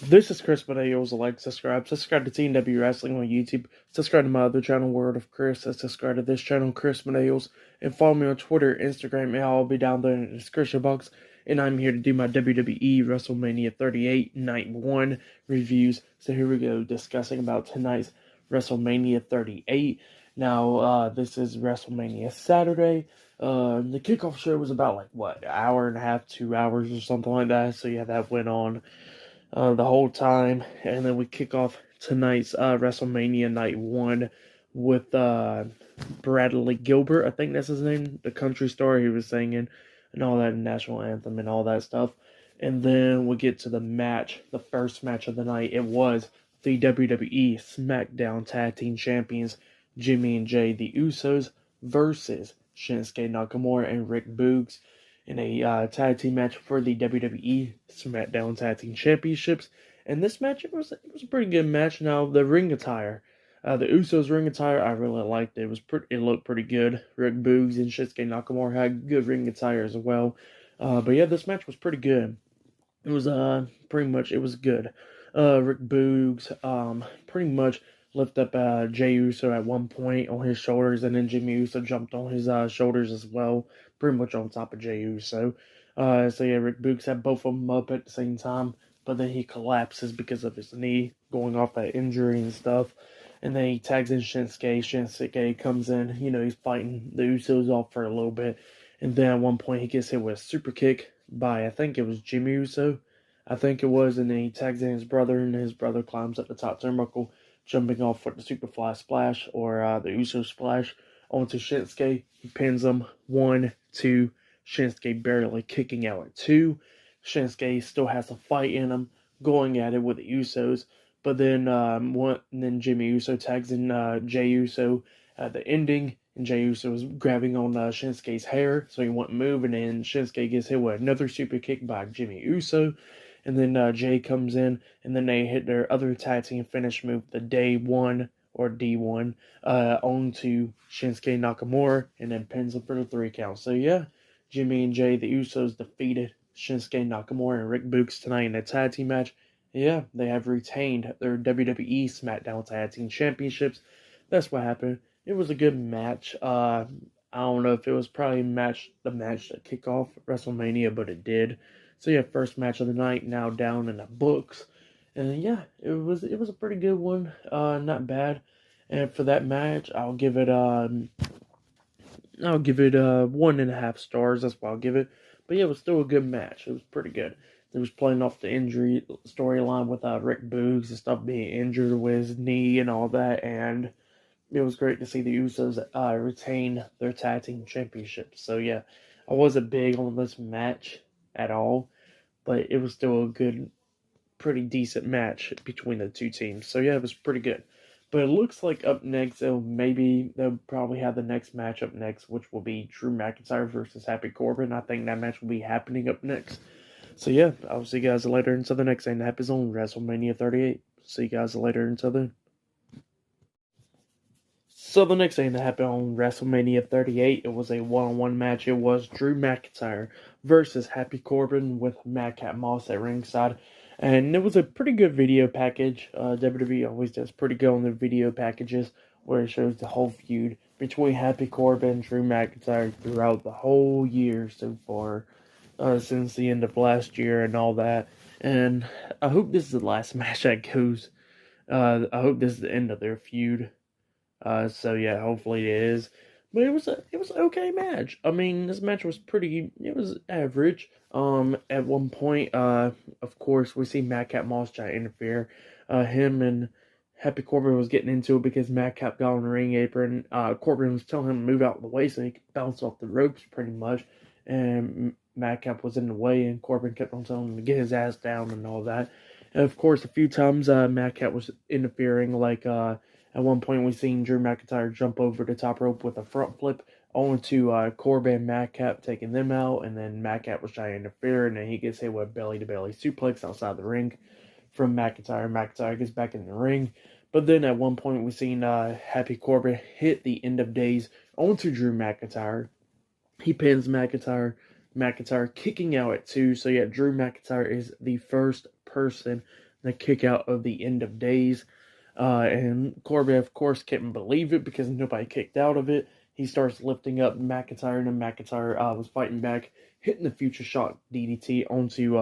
This is Chris Medeos. Like, subscribe to TNW Wrestling on YouTube. Subscribe to my other channel, World of Chris. Subscribe to this channel, Chris Medeos. And follow me on Twitter, Instagram, and I'll be down there in the description box. And I'm here to do my WWE WrestleMania 38 Night 1 reviews. So here we go, discussing about tonight's WrestleMania 38. Now, this is WrestleMania Saturday. The kickoff show was about, an hour and a half, 2 hours or something like that. So yeah, that went on the whole time. And then we kick off tonight's WrestleMania Night 1 with Bradley Gilbert. I think that's his name. The country star he was singing and all that, national anthem and all that stuff. And then we get to the match, the first match of the night. It was the WWE SmackDown Tag Team Champions, Jimmy and Jay, the Usos, versus Shinsuke Nakamura and Rick Boogs in a tag team match for the WWE SmackDown Tag Team Championships. And this match, it was a pretty good match. Now, the ring attire, the Usos ring attire, I really liked it. It looked pretty good. Rick Boogs and Shinsuke Nakamura had good ring attire as well. But yeah, this match was pretty good. It was it was good. Rick Boogs pretty much lifted up Jey Uso at one point on his shoulders, and then Jimmy Uso jumped on his shoulders as well, pretty much on top of Jey Uso. So yeah, Rick Boogs had both of them up at the same time, but then he collapses because of his knee going off that injury and stuff. And then he tags in Shinsuke. Shinsuke comes in, he's fighting the Usos off for a little bit. And then at one point he gets hit with a super kick by, I think it was Jimmy Uso. I think it was, and then he tags in his brother, and his brother climbs up the top turnbuckle, jumping off with the Superfly Splash, or the Uso Splash, onto Shinsuke. He pins him, 1, 2, Shinsuke barely kicking out at 2. Shinsuke still has a fight in him, going at it with the Usos, but then Jimmy Uso tags in Jey Uso at the ending, and Jey Uso was grabbing on Shinsuke's hair, so he wouldn't move, and then Shinsuke gets hit with another super kick by Jimmy Uso, and then Jey comes in, and then they hit their other tag team finish move, the Day 1, or D1, onto Shinsuke Nakamura, and then pins him for the 3 count. So yeah, Jimmy and Jey, the Usos, defeated Shinsuke Nakamura and Rick Boogs tonight in a tag team match. Yeah, they have retained their WWE SmackDown Tag Team Championships. That's what happened. It was a good match. I don't know if it was probably the match that kicked off WrestleMania, but it did. So yeah, first match of the night now down in the books. And yeah, it was a pretty good one. Not bad. And for that match, I'll give it 1.5 stars. That's what I'll give it. But yeah, it was still a good match. It was pretty good. It was playing off the injury storyline with Rick Boogs and stuff, being injured with his knee and all that, and it was great to see the Usos retain their tag team championships. So yeah, I wasn't big on this match at all, but it was still a good, pretty decent match between the two teams. So yeah, it was pretty good. But it looks like up next, they'll probably have the next match up next, which will be Drew McIntyre versus Happy Corbin. I think that match will be happening up next. So yeah, I'll see you guys later until the next thing that happens on WrestleMania 38. See you guys later until then. So the next thing that happened on WrestleMania 38, it was a one-on-one match. It was Drew McIntyre versus Happy Corbin with Madcap Moss at ringside. And it was a pretty good video package. WWE always does pretty good on their video packages, where it shows the whole feud between Happy Corbin and Drew McIntyre throughout the whole year so far, since the end of last year and all that. And I hope this is the last match that goes. I hope this is the end of their feud. So yeah, hopefully it is. But it was an okay match. I mean, this match was it was average. At one point, of course, we see Madcap Moss try to interfere. Him and Happy Corbin was getting into it because Madcap got on the ring apron. Corbin was telling him to move out of the way so he could bounce off the ropes pretty much. And Madcap was in the way, and Corbin kept on telling him to get his ass down and all that. And of course, a few times Madcap was interfering, at one point, we seen Drew McIntyre jump over the top rope with a front flip onto Corbin and Madcap, taking them out, and then Madcap was trying to interfere, and then he gets hit with a belly-to-belly suplex outside the ring from McIntyre. McIntyre gets back in the ring, but then at one point, we seen Happy Corbin hit the End of Days onto Drew McIntyre. He pins McIntyre kicking out at 2, so yeah, Drew McIntyre is the first person the kick out of the end of days. And Corbin, of course, couldn't believe it because nobody kicked out of it. He starts lifting up McIntyre, and then McIntyre was fighting back, hitting the future shock DDT onto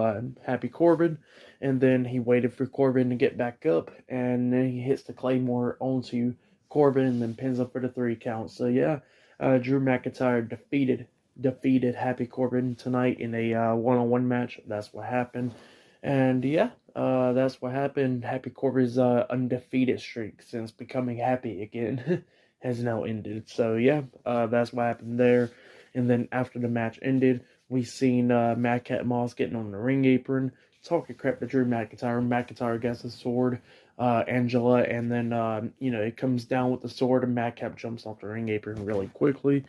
Happy Corbin. And then he waited for Corbin to get back up, and then he hits the Claymore onto Corbin and then pins him for the 3 count. So yeah, Drew McIntyre defeated Happy Corbin tonight in a one-on-one match. That's what happened. And yeah, that's what happened. Happy Corbin's undefeated streak since becoming happy again has now ended. So yeah, that's what happened there. And then after the match ended, we seen Madcap Moss getting on the ring apron, talking crap to Drew McIntyre. McIntyre gets a sword, Angela, and then it comes down with the sword, and Madcap jumps off the ring apron really quickly,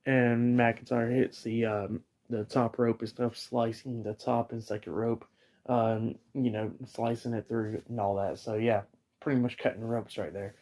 and McIntyre hits the top rope and stuff, slicing the top and second rope. Slicing it through and all that. So yeah, pretty much cutting the ropes right there.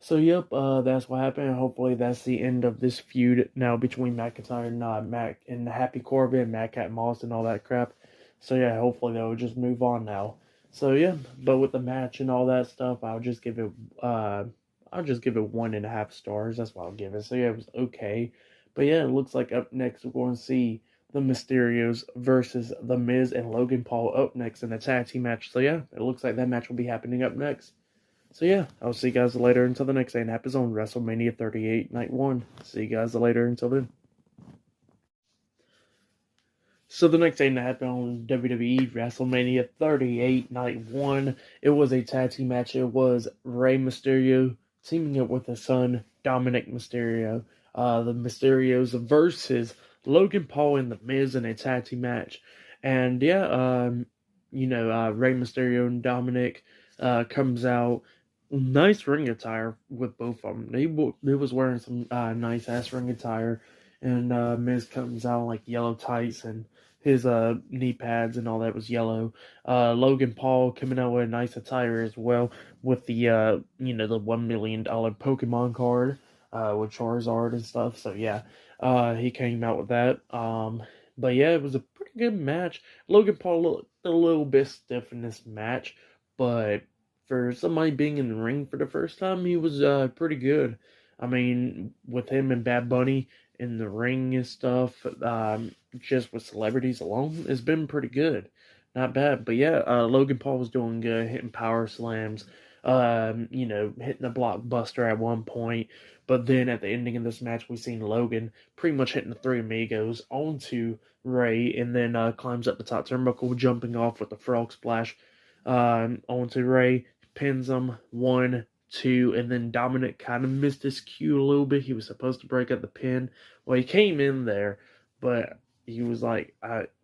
So yep, that's what happened. Hopefully that's the end of this feud now between McIntyre and Mac and Happy Corbin, Madcap Moss, and all that crap. So yeah, hopefully they'll just move on now. So yeah, but with the match and all that stuff, I'll just give it 1.5 stars. That's what I'll give it. So yeah, it was okay. But yeah, it looks like up next we're going to see the Mysterios versus The Miz and Logan Paul up next in a tag team match. So yeah, it looks like that match will be happening up next. So yeah, I'll see you guys later until the next thing happens on WrestleMania 38 Night 1. See you guys later until then. So the next thing that happened on WWE WrestleMania 38 Night 1, it was a tag team match. It was Rey Mysterio teaming up with his son, Dominic Mysterio. The Mysterios versus Logan Paul and The Miz in a tag team match. And yeah, Rey Mysterio and Dominic comes out. Nice ring attire with both of them. They was wearing some nice ass ring attire. And Miz comes out like yellow tights, and his knee pads and all that was yellow. Logan Paul coming out with a nice attire as well with the the $1 million Pokemon card with Charizard and stuff. So yeah, he came out with that. But yeah, it was a pretty good match. Logan Paul looked a little bit stiff in this match, but for somebody being in the ring for the first time, he was pretty good. I mean, with him and Bad Bunny in the ring and stuff, just with celebrities alone, it's been pretty good. Not bad. But yeah, Logan Paul was doing good, hitting power slams, hitting a blockbuster at one point. But then at the ending of this match, we seen Logan pretty much hitting the Three Amigos onto Rey, and then climbs up the top turnbuckle, jumping off with the frog splash onto Rey, pins him 1, 2, and then Dominic kind of missed his cue a little bit. He was supposed to break up the pin. Well, he came in there, but he was like,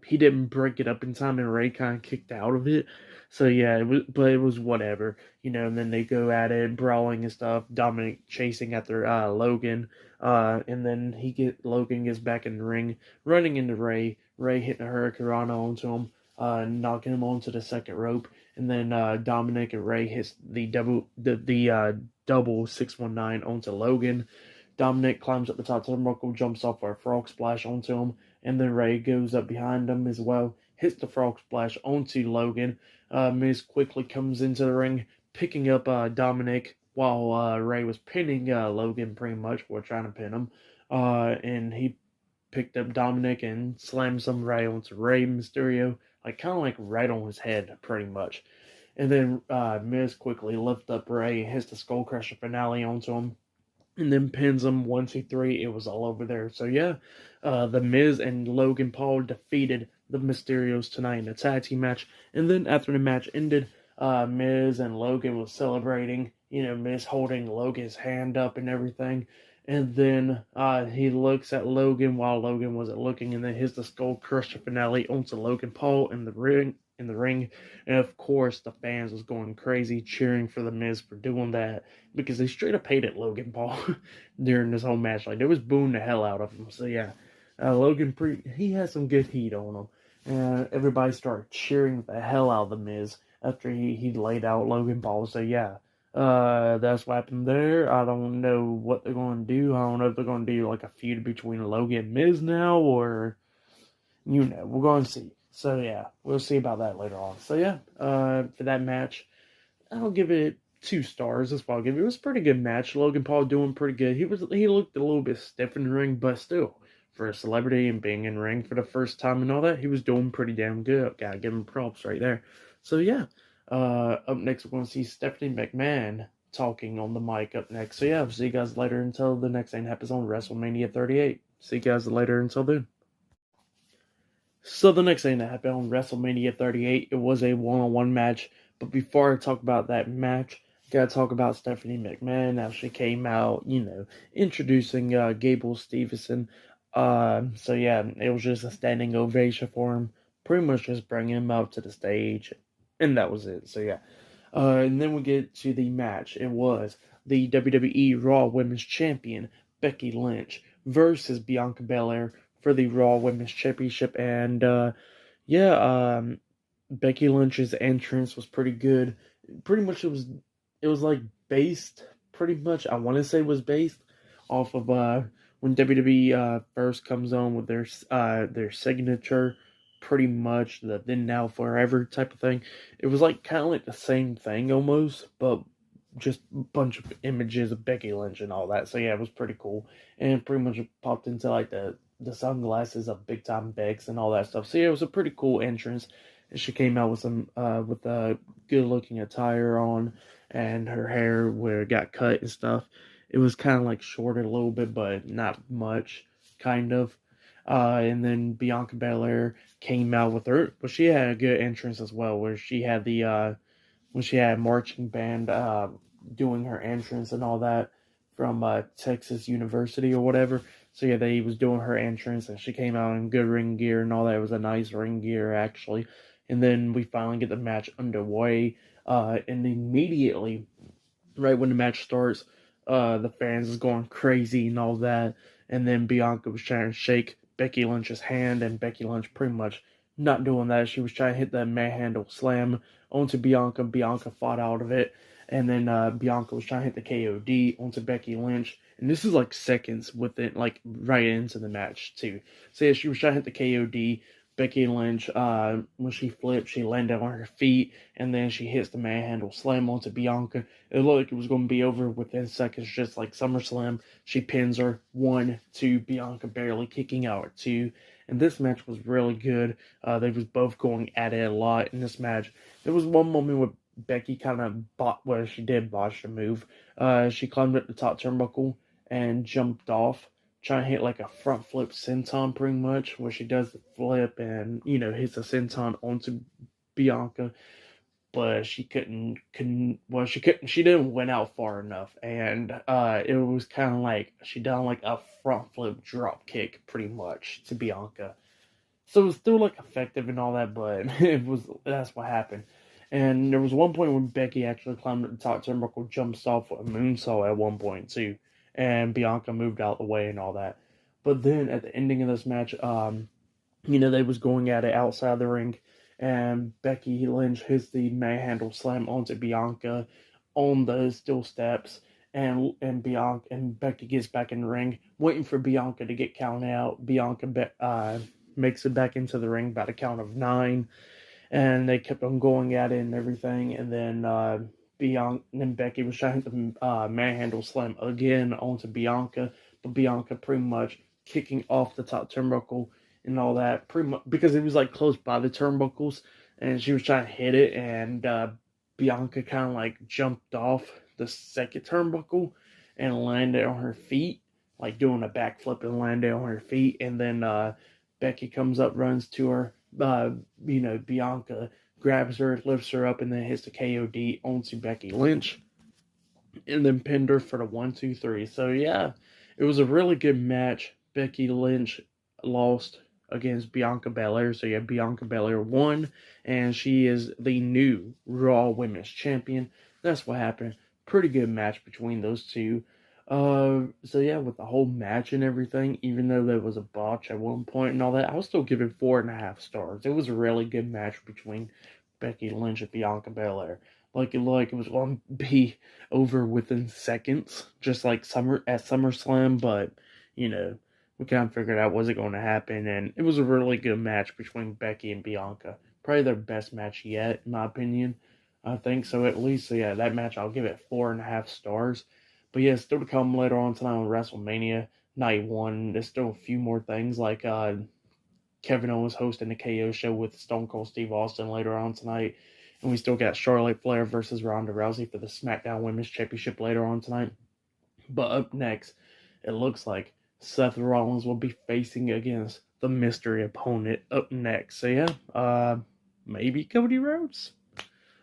he didn't break it up in time, and Rey kind of kicked out of it. So yeah, it was whatever, and then they go at it, brawling and stuff. Dominic chasing after Logan, and then Logan gets back in the ring, running into Rey. Rey hitting a Hurricanrana onto him, knocking him onto the second rope, and then Dominic and Rey hits the double 619 onto Logan. Dominic climbs up the top turnbuckle, jumps off for a frog splash onto him, and then Rey goes up behind him as well, hits the frog splash onto Logan. Miz quickly comes into the ring, picking up Dominic while Rey was pinning Logan pretty much, or trying to pin him. And he picked up Dominic and slammed some Rey onto Rey Mysterio, kind of like right on his head, pretty much. And then Miz quickly lifts up Rey, hits the Skull Crusher finale onto him, and then pins him 1, 2, 3. It was all over there. So yeah, the Miz and Logan Paul defeated the Mysterios tonight in a tag team match. And then after the match ended, Miz and Logan was celebrating. Miz holding Logan's hand up and everything. And then he looks at Logan while Logan wasn't looking, and then hits the Skull Crusher finale onto Logan Paul in the ring. And of course, the fans was going crazy cheering for the Miz for doing that, because they straight up hated Logan Paul during this whole match. They was booing the hell out of him. So yeah, Logan he had some good heat on him, and everybody started cheering the hell out of the Miz after he laid out Logan Paul. So yeah. That's what happened there. I don't know what they're going to do. I don't know if they're going to do a feud between Logan and Miz now, or we're going to see. So yeah, we'll see about that later on. So yeah, for that match, I'll give it 2 stars. That's what I'll give it. It was a pretty good match. Logan Paul doing pretty good. He looked a little bit stiff in the ring, but still, for a celebrity and being in ring for the first time and all that, he was doing pretty damn good. Gotta give him props right there. So yeah, up next we're gonna see Stephanie McMahon talking on the mic up next. So yeah, I'll see you guys later until the next thing happens on WrestleMania 38. See you guys later until then. So the next thing that happened on WrestleMania 38, it was a one-on-one match. But before I talk about that match, gotta talk about Stephanie McMahon. Now she came out, introducing Gable Stevenson. So yeah, it was just a standing ovation for him. Pretty much just bringing him up to the stage, and that was it. So yeah, and then we get to the match. It was the WWE Raw Women's Champion Becky Lynch versus Bianca Belair for the Raw Women's Championship, and Becky Lynch's entrance was pretty good. Pretty much it was like based pretty much, I want to say, was based off of when WWE first comes on with their signature, pretty much the then now forever type of thing. It was like kind of like the same thing almost, but just a bunch of images of Becky Lynch and all that. So yeah, it was pretty cool, and pretty much popped into like the sunglasses of Big Time Bex and all that stuff. So yeah, it was a pretty cool entrance. And she came out with with a good looking attire on, and her hair where it got cut and stuff. It was kind of like shorter a little bit, but not much, kind of. And then Bianca Belair came out with her, but she had a good entrance as well, where she had when she had a marching band doing her entrance and all that from Texas University or whatever. So yeah, they was doing her entrance, and she came out in good ring gear and all that. It was a nice ring gear actually. And then we finally get the match underway, and immediately, right when the match starts, the fans is going crazy and all that. And then Bianca was trying to shake Becky Lynch's hand, and Becky Lynch pretty much not doing that. She was trying to hit that manhandle slam onto Bianca. Bianca fought out of it. And then Bianca was trying to hit the KOD onto Becky Lynch. And this is like seconds within, like right into the match too. So yeah, she was trying to hit the KOD. Becky Lynch, when she flipped, she landed on her feet, and then she hits the manhandle slam onto Bianca. It looked like it was going to be over within seconds, just like SummerSlam. She pins her 1, 2, Bianca barely kicking out at 2. And this match was really good. They was both going at it a lot in this match. There was one moment where Becky kind of she did botch the move. She climbed up the top turnbuckle and jumped off, trying to hit like a front flip senton pretty much, where she does the flip and, hits a senton onto Bianca, but she she didn't win out far enough, and it was kind of like she done like a front flip drop kick pretty much to Bianca. So it was still like effective and all that, but that's what happened. And there was one point when Becky actually climbed up the top turnbuckle, jumps off with a moonsault at one point too, and Bianca moved out the way and all that. But then at the ending of this match, they was going at it outside the ring, and Becky Lynch hits the manhandle slam onto Bianca on the steel steps, and Becky gets back in the ring, waiting for Bianca to get counted out. Bianca makes it back into the ring by the count of 9, and they kept on going at it and everything, and then Becky was trying to manhandle slam again onto Bianca, but Bianca pretty much kicking off the top turnbuckle and all that, pretty much because it was like close by the turnbuckles, and she was trying to hit it, and Bianca kind of like jumped off the second turnbuckle and landed on her feet, like doing a backflip and landed on her feet, and then Becky comes up, runs to her, Bianca grabs her, lifts her up, and then hits the KOD onto Becky Lynch, and then pinned her for the 1, 2, 3. So yeah, it was a really good match. Becky Lynch lost against Bianca Belair. So yeah, Bianca Belair won, and she is the new Raw Women's Champion. That's what happened. Pretty good match between those two. So yeah, with the whole match and everything, even though there was a botch at one point and all that, I was still giving 4.5 stars. It was a really good match between Becky Lynch and Bianca Belair. Like it was going to be over within seconds, just like SummerSlam, but we kind of figured out was it going to happen, and it was a really good match between Becky and Bianca. Probably their best match yet, in my opinion. I think so, at least. So yeah, that match I'll give it 4.5 stars. But yeah, still to come later on tonight on WrestleMania Night 1. There's still a few more things like Kevin Owens hosting the KO show with Stone Cold Steve Austin later on tonight. And we still got Charlotte Flair versus Ronda Rousey for the SmackDown Women's Championship later on tonight. But up next, it looks like Seth Rollins will be facing against the mystery opponent up next. So yeah, maybe Cody Rhodes.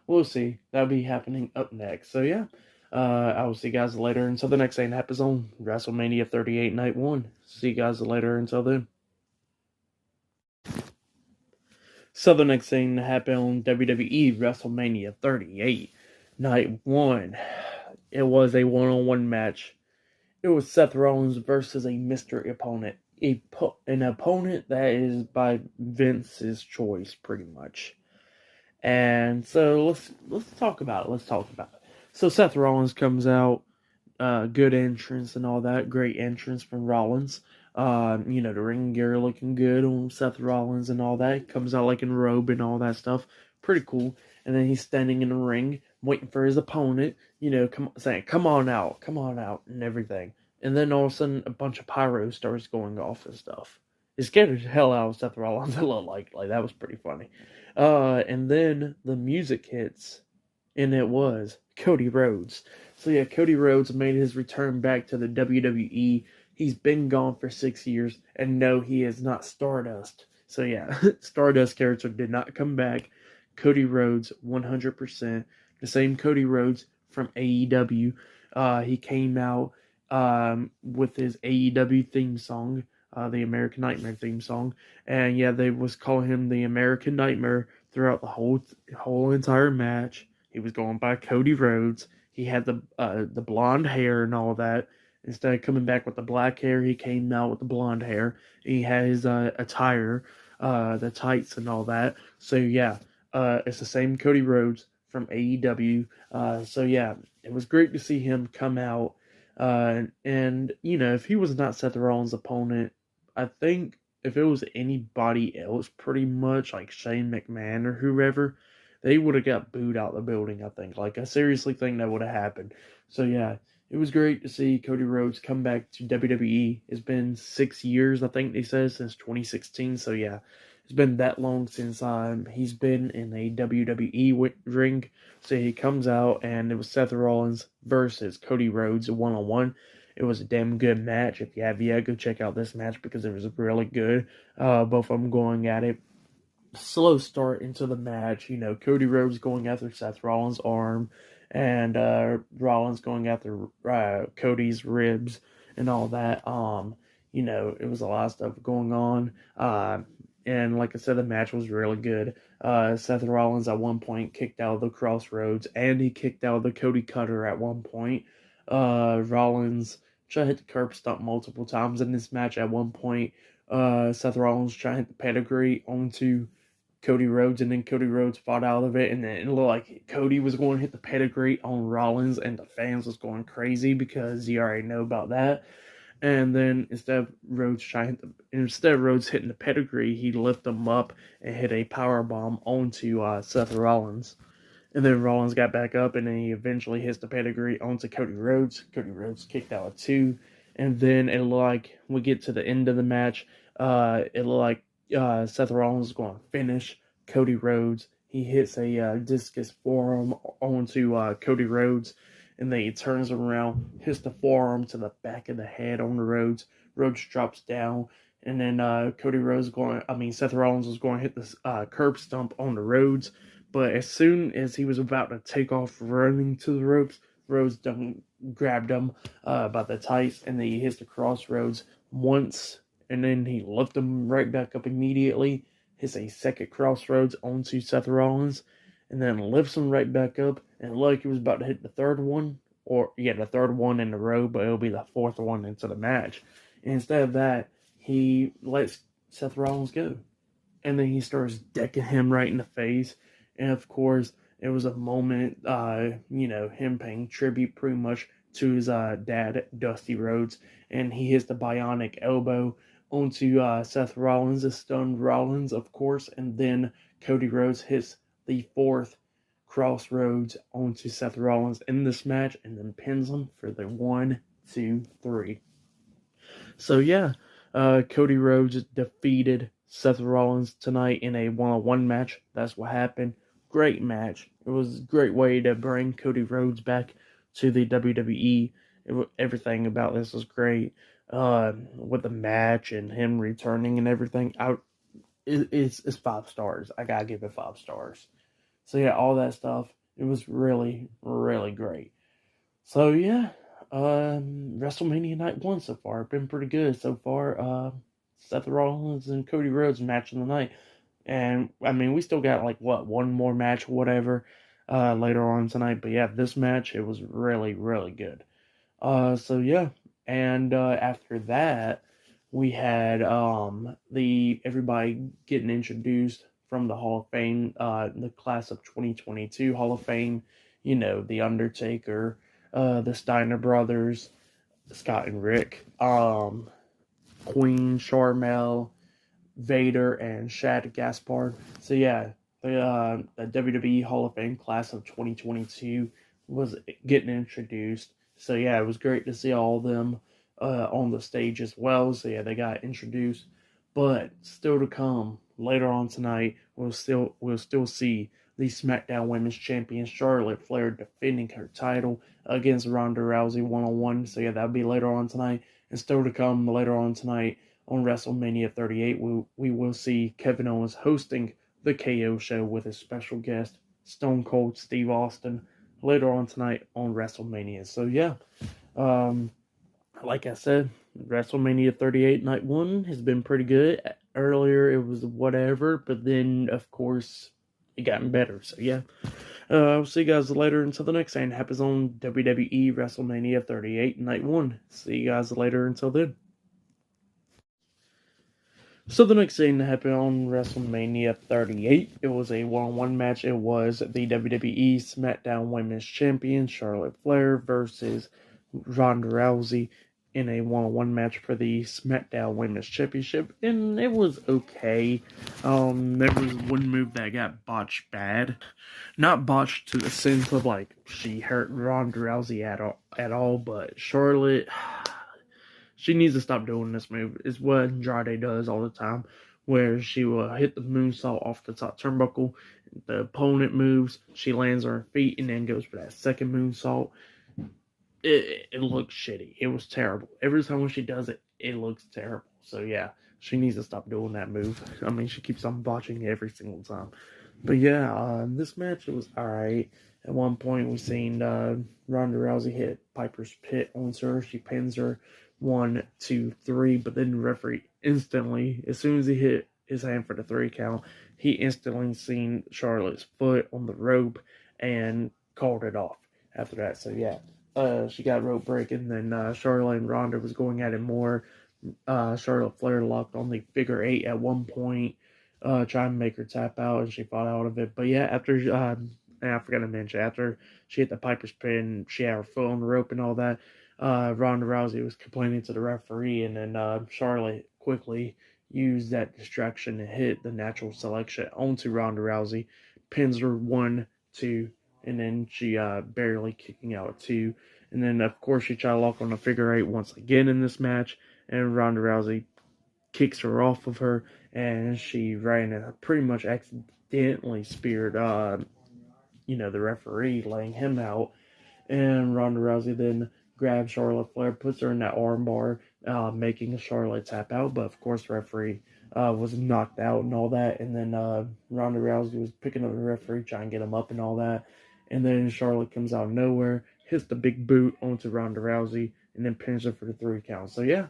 We'll see. That'll be happening up next. So yeah, I will see you guys later. Until the next thing happens on WrestleMania 38 Night 1. See you guys later. Until then. So the next thing to happen on WWE WrestleMania 38 Night 1. It was a one-on-one match. It was Seth Rollins versus a mystery opponent. An opponent that is by Vince's choice, pretty much. And so let's talk about it. So Seth Rollins comes out, good entrance and all that. Great entrance from Rollins. The ring gear looking good on Seth Rollins and all that. He comes out like in robe and all that stuff. Pretty cool. And then he's standing in the ring, waiting for his opponent, saying, come on out, and everything. And then all of a sudden, a bunch of pyro starts going off and stuff. It scared the hell out of Seth Rollins a little, like that was pretty funny. And then the music hits, and it was Cody Rhodes. So yeah, Cody Rhodes made his return back to the WWE. He's been gone for 6 years, and no, he is not Stardust. So yeah, Stardust character did not come back. Cody Rhodes, 100%. The same Cody Rhodes from AEW. He came out with his AEW theme song, the American Nightmare theme song. And yeah, they was calling him the American Nightmare throughout the whole entire match. He was going by Cody Rhodes. He had the blonde hair and all that. Instead of coming back with the black hair, he came out with the blonde hair. He had his attire, the tights and all that. So yeah, it's the same Cody Rhodes from AEW. So yeah, it was great to see him come out. And if he was not Seth Rollins' opponent, I think if it was anybody else, pretty much like Shane McMahon or whoever, they would have got booed out the building. I think, I seriously think that would have happened. So yeah, it was great to see Cody Rhodes come back to WWE. It's been 6 years, I think they said, since 2016. So yeah, it's been that long since he's been in a WWE ring. So he comes out, and it was Seth Rollins versus Cody Rhodes one-on-one. It was a damn good match. If you have yet, go check out this match because it was really good. Both of them going at it. Slow start into the match. Cody Rhodes going after Seth Rollins' arm, and Rollins going after Cody's ribs and all that. It was a lot of stuff going on. And like I said, the match was really good. Seth Rollins at one point kicked out of the Crossroads, and he kicked out of the Cody Cutter at one point. Rollins tried to hit the curb stomp multiple times in this match at one point. Seth Rollins tried to hit the pedigree onto Cody Rhodes, and then Cody Rhodes fought out of it, and then it looked like Cody was going to hit the pedigree on Rollins, and the fans was going crazy because you already know about that. And then instead of Rhodes hitting the pedigree, he lifted him up and hit a power bomb onto Seth Rollins. And then Rollins got back up, and then he eventually hits the pedigree onto Cody Rhodes. Cody Rhodes kicked out of 2. And then it looked like we get to the end of the match. It looked like Seth Rollins is going to finish Cody Rhodes. He hits a discus forearm onto Cody Rhodes, and then he turns around, hits the forearm to the back of the head on the Rhodes. Rhodes drops down, and then Seth Rollins was going to hit this curb stomp on the Rhodes. But as soon as he was about to take off running to the ropes, Rhodes grabbed him by the tights, and then he hits the Crossroads once, and then he lifted him right back up immediately, hits a second Crossroads onto Seth Rollins, and then lifts him right back up, and like he was about to hit the third one, the third one in a row, but it'll be the fourth one into the match. And instead of that, he lets Seth Rollins go, and then he starts decking him right in the face, and of course, it was a moment, him paying tribute pretty much to his dad, Dusty Rhodes, and he hits the bionic elbow onto Seth Rollins. It stunned Rollins, of course, and then Cody Rhodes hits the 4th Crossroads onto Seth Rollins in this match, and then pins him for the 1, 2, 3. So yeah, Cody Rhodes defeated Seth Rollins tonight in a one-on-one match. That's what happened. Great match. It was a great way to bring Cody Rhodes back to the WWE. Everything about this was great. With the match and him returning and everything, it's 5 stars. I gotta give it 5 stars. So yeah, all that stuff. It was really, really great. So yeah, WrestleMania Night 1 so far been pretty good so far. Seth Rollins and Cody Rhodes match of the night, and I mean we still got like one more match or whatever later on tonight. But yeah, this match it was really, really good. So yeah, and after that we had the everybody getting introduced from the Hall of Fame, the class of 2022 Hall of Fame. You know, The Undertaker, the Steiner brothers, Scott and Rick, Queen, Sharmell, Vader, and Shad Gaspard. So yeah, the WWE Hall of Fame class of 2022 was getting introduced. So yeah, it was great to see all of them on the stage as well. So yeah, they got introduced. But still to come later on tonight, we'll still see the SmackDown Women's Champion Charlotte Flair defending her title against Ronda Rousey 1-on-1. So yeah, that'll be later on tonight. And still to come later on tonight on WrestleMania 38, we will see Kevin Owens hosting the KO show with his special guest Stone Cold Steve Austin later on tonight on WrestleMania. So yeah, like I said, WrestleMania 38 Night 1 has been pretty good. Earlier it was whatever, but then of course it gotten better. So yeah, I'll see you guys later until the next thing happens on WWE WrestleMania 38 Night 1. See you guys later until then. So the next thing that happened on WrestleMania 38, it was a one-on-one match. It was the WWE SmackDown Women's Champion Charlotte Flair versus Ronda Rousey in a one-on-one match for the SmackDown Women's Championship, and it was okay. There was one move that got botched bad. Not botched to the sense of like she hurt Ronda Rousey at all, but Charlotte, she needs to stop doing this move. It's what Andrade does all the time, where she will hit the moonsault off the top turnbuckle. The opponent moves, she lands on her feet, and then goes for that second moonsault. It looks shitty. It was terrible. Every time when she does it, it looks terrible. So yeah, she needs to stop doing that move. I mean, she keeps on botching every single time. But yeah, this match, it was alright. At one point, we seen Ronda Rousey hit Piper's Pit on her. She pins her 1, 2, 3, but then the referee instantly, as soon as he hit his hand for the 3 count, he instantly seen Charlotte's foot on the rope and called it off after that. So yeah, she got rope breaking. Then Charlotte and Ronda was going at it more. Charlotte Flair locked on the figure 8 at one point, trying to make her tap out, and she fought out of it. But yeah, after and I forgot to mention, after she hit the Piper's Pin, she had her foot on the rope and all that. Ronda Rousey was complaining to the referee, and then Charlotte quickly used that distraction to hit the natural selection onto Ronda Rousey, pins her 1, 2, and then she barely kicking out 2. And then, of course, she tried to lock on a figure 8 once again in this match, and Ronda Rousey kicks her off of her, and she ran and pretty much accidentally speared, the referee, laying him out. And Ronda Rousey then grabs Charlotte Flair, puts her in that armbar, making Charlotte tap out. But of course, the referee was knocked out and all that. And then Ronda Rousey was picking up the referee, trying to get him up and all that. And then Charlotte comes out of nowhere, hits the big boot onto Ronda Rousey, and then pins her for the 3 count. So yeah,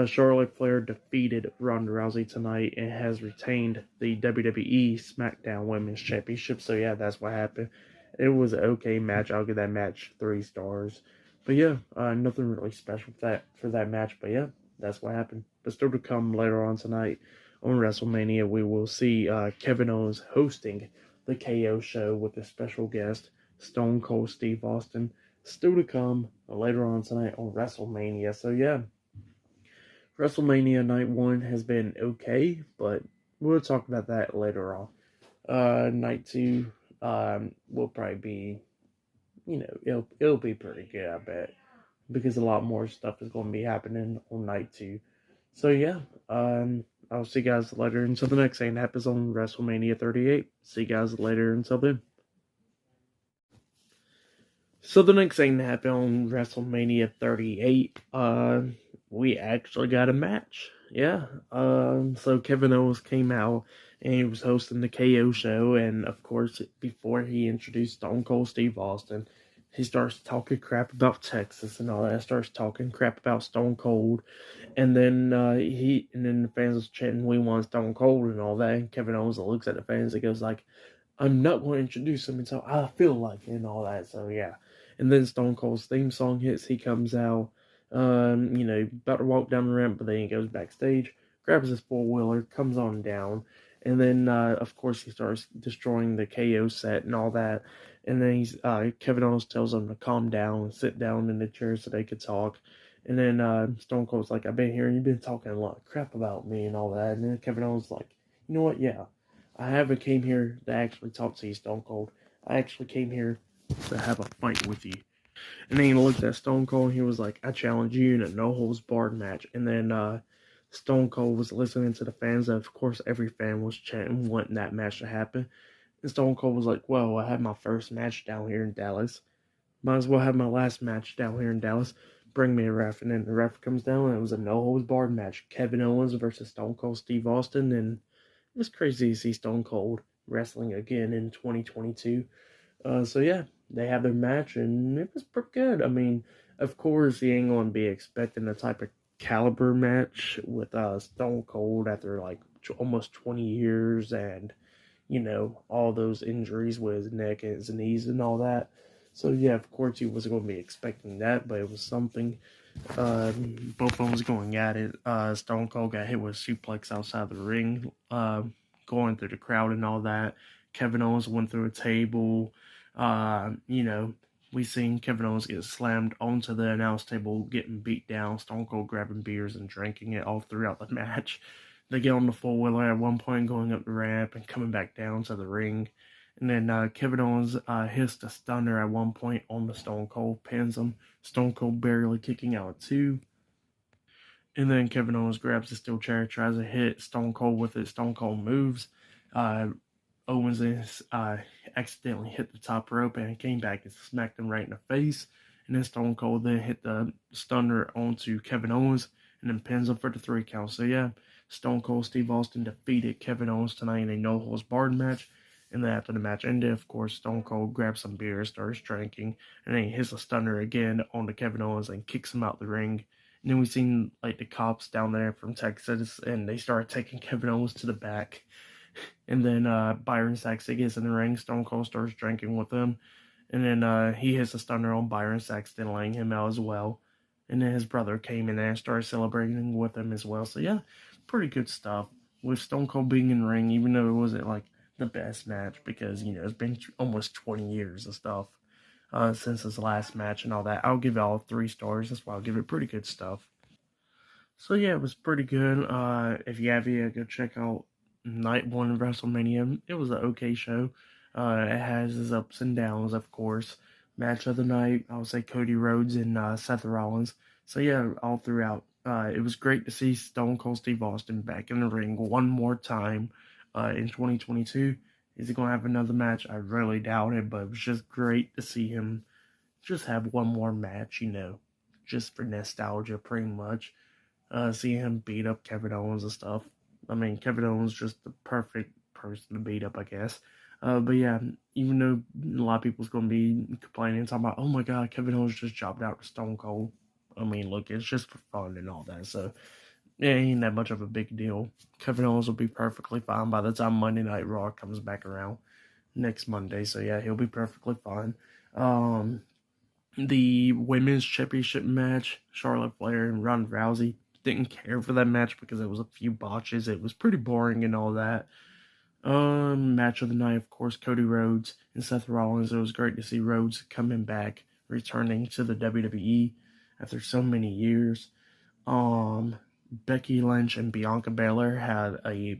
Charlotte Flair defeated Ronda Rousey tonight and has retained the WWE SmackDown Women's Championship. So yeah, that's what happened. It was an okay match. I'll give that match 3 stars. But yeah, nothing really special for that match. But yeah, that's what happened. But still to come later on tonight on WrestleMania, we will see Kevin Owens hosting the KO show with a special guest, Stone Cold Steve Austin. Still to come later on tonight on WrestleMania. So yeah, WrestleMania Night 1 has been okay, but we'll talk about that later on. Night 2 will probably be, it'll be pretty good, I bet, because a lot more stuff is going to be happening on Night 2. So yeah, I'll see you guys later until the next thing happens on WrestleMania 38. See you guys later until then. So the next thing that happened on WrestleMania 38, we actually got a match. Yeah. So Kevin Owens came out and he was hosting the KO show, and of course, before he introduced Stone Cold Steve Austin, he starts talking crap about Texas and all that. Starts talking crap about Stone Cold, and then the fans was chanting, "We want Stone Cold" and all that. And Kevin Owens looks at the fans and goes like, "I'm not going to introduce him until I feel like it," and all that. So yeah. And then Stone Cold's theme song hits. He comes out, about to walk down the ramp, but then he goes backstage, grabs his four-wheeler, comes on down, and then, of course, he starts destroying the KO set and all that. And then Kevin Owens tells him to calm down and sit down in the chair so they could talk. And then Stone Cold's like, "I've been here and you've been talking a lot of crap about me and all that." And then Kevin Owens like, "You know what? Yeah, I haven't came here to actually talk to you, Stone Cold. I actually came here to have a fight with you." And then he looked at Stone Cold and he was like, "I challenge you in a no-holds-barred match." And then Stone Cold was listening to the fans. Of course, every fan was chanting, wanting that match to happen. And Stone Cold was like, "Well, I had my first match down here in Dallas. Might as well have my last match down here in Dallas. Bring me a ref." And then the ref comes down and it was a no-holds-barred match. Kevin Owens versus Stone Cold Steve Austin. And it was crazy to see Stone Cold wrestling again in 2022. So yeah, they have their match, and it was pretty good. I mean, of course, you ain't gonna be expecting the type of caliber match with Stone Cold after like almost 20 years, and all those injuries with his neck and his knees and all that. So yeah, of course, he wasn't gonna be expecting that, but it was something. Both of them was going at it. Stone Cold got hit with a suplex outside the ring, going through the crowd and all that. Kevin Owens went through a table. We seen Kevin Owens get slammed onto the announce table, getting beat down. Stone Cold grabbing beers and drinking it all throughout the match. They get on the four-wheeler at one point, going up the ramp and coming back down to the ring. And then Kevin Owens hits the stunner at one point on the Stone Cold, pins him. Stone Cold barely kicking out too. And then Kevin Owens grabs the steel chair, tries to hit Stone Cold with it. Stone Cold moves. Owens accidentally hit the top rope and came back and smacked him right in the face. And then Stone Cold then hit the stunner onto Kevin Owens and then pins him for the 3 count. So yeah, Stone Cold Steve Austin defeated Kevin Owens tonight in a no-holds-barred match. And then after the match ended, of course, Stone Cold grabs some beer, starts drinking, and then he hits a stunner again onto Kevin Owens and kicks him out the ring. And then we seen like the cops down there from Texas, and they started taking Kevin Owens to the back. And then Byron Saxton gets in the ring. Stone Cold starts drinking with him. And then he hits a stunner on Byron Saxton, laying him out as well. And then his brother came in there and started celebrating with him as well. So yeah, pretty good stuff. With Stone Cold being in the ring, even though it wasn't like the best match, because, it's been almost 20 years of stuff since his last match and all that. I'll give it all 3 stars. That's why I'll give it pretty good stuff. So yeah, it was pretty good. If you have it, go check out Night 1 of WrestleMania. It was an okay show. It has its ups and downs, of course. Match of the night, I would say Cody Rhodes and Seth Rollins. So yeah, all throughout. It was great to see Stone Cold Steve Austin back in the ring one more time in 2022. Is he going to have another match? I really doubt it, but it was just great to see him just have one more match, just for nostalgia, pretty much. See him beat up Kevin Owens and stuff. I mean, Kevin Owens is just the perfect person to beat up, I guess. But yeah, even though a lot of people's going to be complaining, talking about, "Oh my God, Kevin Owens just jobbed out to Stone Cold." I mean, look, it's just for fun and all that. So, yeah, it ain't that much of a big deal. Kevin Owens will be perfectly fine by the time Monday Night Raw comes back around next Monday. So, yeah, he'll be perfectly fine. The women's championship match, Charlotte Flair and Ronda Rousey, didn't care for that match because it was a few botches. It was pretty boring and all that. Match of the night, of course, Cody Rhodes and Seth Rollins. It was great to see Rhodes coming back, returning to the WWE after so many years. Becky Lynch and Bianca Belair had a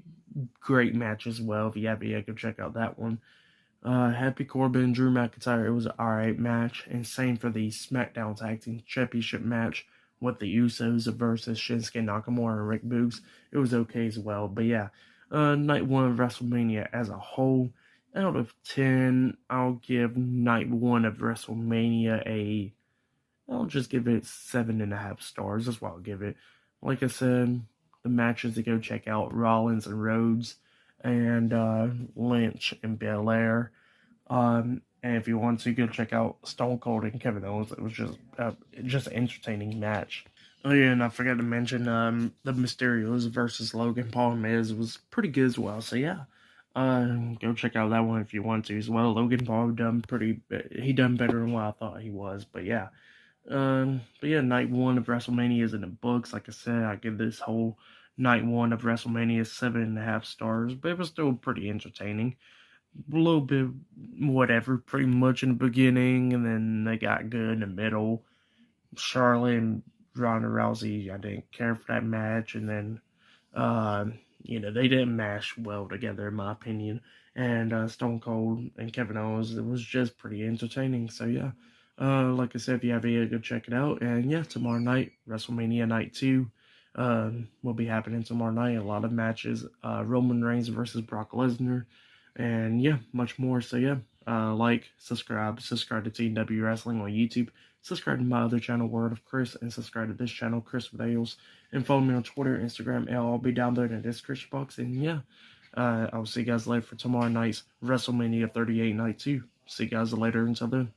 great match as well. If you have it, go check out that one. Happy Corbin, Drew McIntyre, it was an alright match. And same for the SmackDown Tag Team Championship match with the Usos versus Shinsuke Nakamura and Rick Boogs. It was okay as well. But yeah, night one of WrestleMania as a whole, out of 10, I'll give night one of WrestleMania I'll just give it 7.5 stars. That's what I'll give it. Like I said, the matches to go check out, Rollins and Rhodes, and Lynch and Belair. And if you want to, go check out Stone Cold and Kevin Owens. It was just an entertaining match. Oh yeah, and I forgot to mention the Mysterios versus Logan Paul and Miz was pretty good as well. So yeah, go check out that one if you want to as well. Logan Paul done better than what I thought he was. But yeah, night one of WrestleMania is in the books. Like I said, I give this whole night one of WrestleMania 7.5 stars, but it was still pretty entertaining. A little bit whatever, pretty much in the beginning, and then they got good in the middle. Charlotte and Ronda Rousey, I didn't care for that match, and then they didn't mash well together in my opinion. And Stone Cold and Kevin Owens, it was just pretty entertaining. So yeah, like I said, if you have it, go check it out. And yeah, tomorrow night, WrestleMania Night 2 will be happening tomorrow night. A lot of matches, Roman Reigns versus Brock Lesnar, and yeah, much more. So yeah, subscribe to TW Wrestling on YouTube, subscribe to my other channel, Word of Chris, and subscribe to this channel, Chris Videos, and follow me on Twitter, Instagram, and I'll be down there in the description box. And yeah, I'll see you guys later for tomorrow night's WrestleMania 38 Night 2. See you guys later. Until then.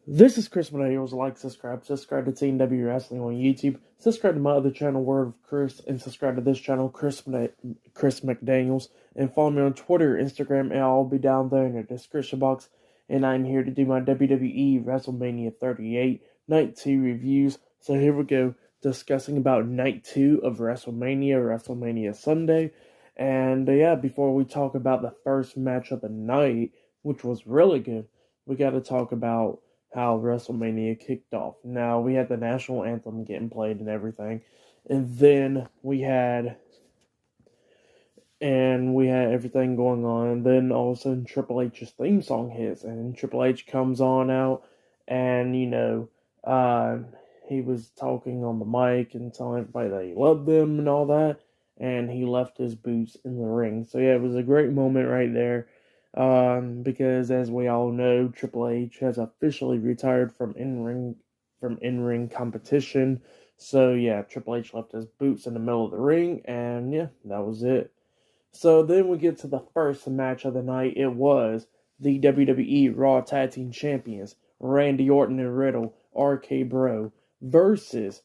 This is Chris Videos. Subscribe to TW Wrestling on YouTube. Subscribe to my other channel, Word of Chris, and subscribe to this channel, Chris McDaniels. And follow me on Twitter, Instagram, and I'll be down there in the description box. And I'm here to do my WWE WrestleMania 38 Night 2 reviews. So here we go, discussing about Night 2 of WrestleMania Sunday. And yeah, before we talk about the first match of the night, which was really good, we got to talk about how WrestleMania kicked off. Now, we had the national anthem getting played and everything, and then we had everything going on, and then all of a sudden Triple H's theme song hits, and Triple H comes on out, and he was talking on the mic and telling everybody that he loved them and all that, and he left his boots in the ring. So yeah, it was a great moment right there. Because as we all know, Triple H has officially retired from in-ring competition. So yeah, Triple H left his boots in the middle of the ring, and yeah, that was it. So then we get to the first match of the night. It was the WWE Raw Tag Team Champions, Randy Orton and Riddle, RK Bro, versus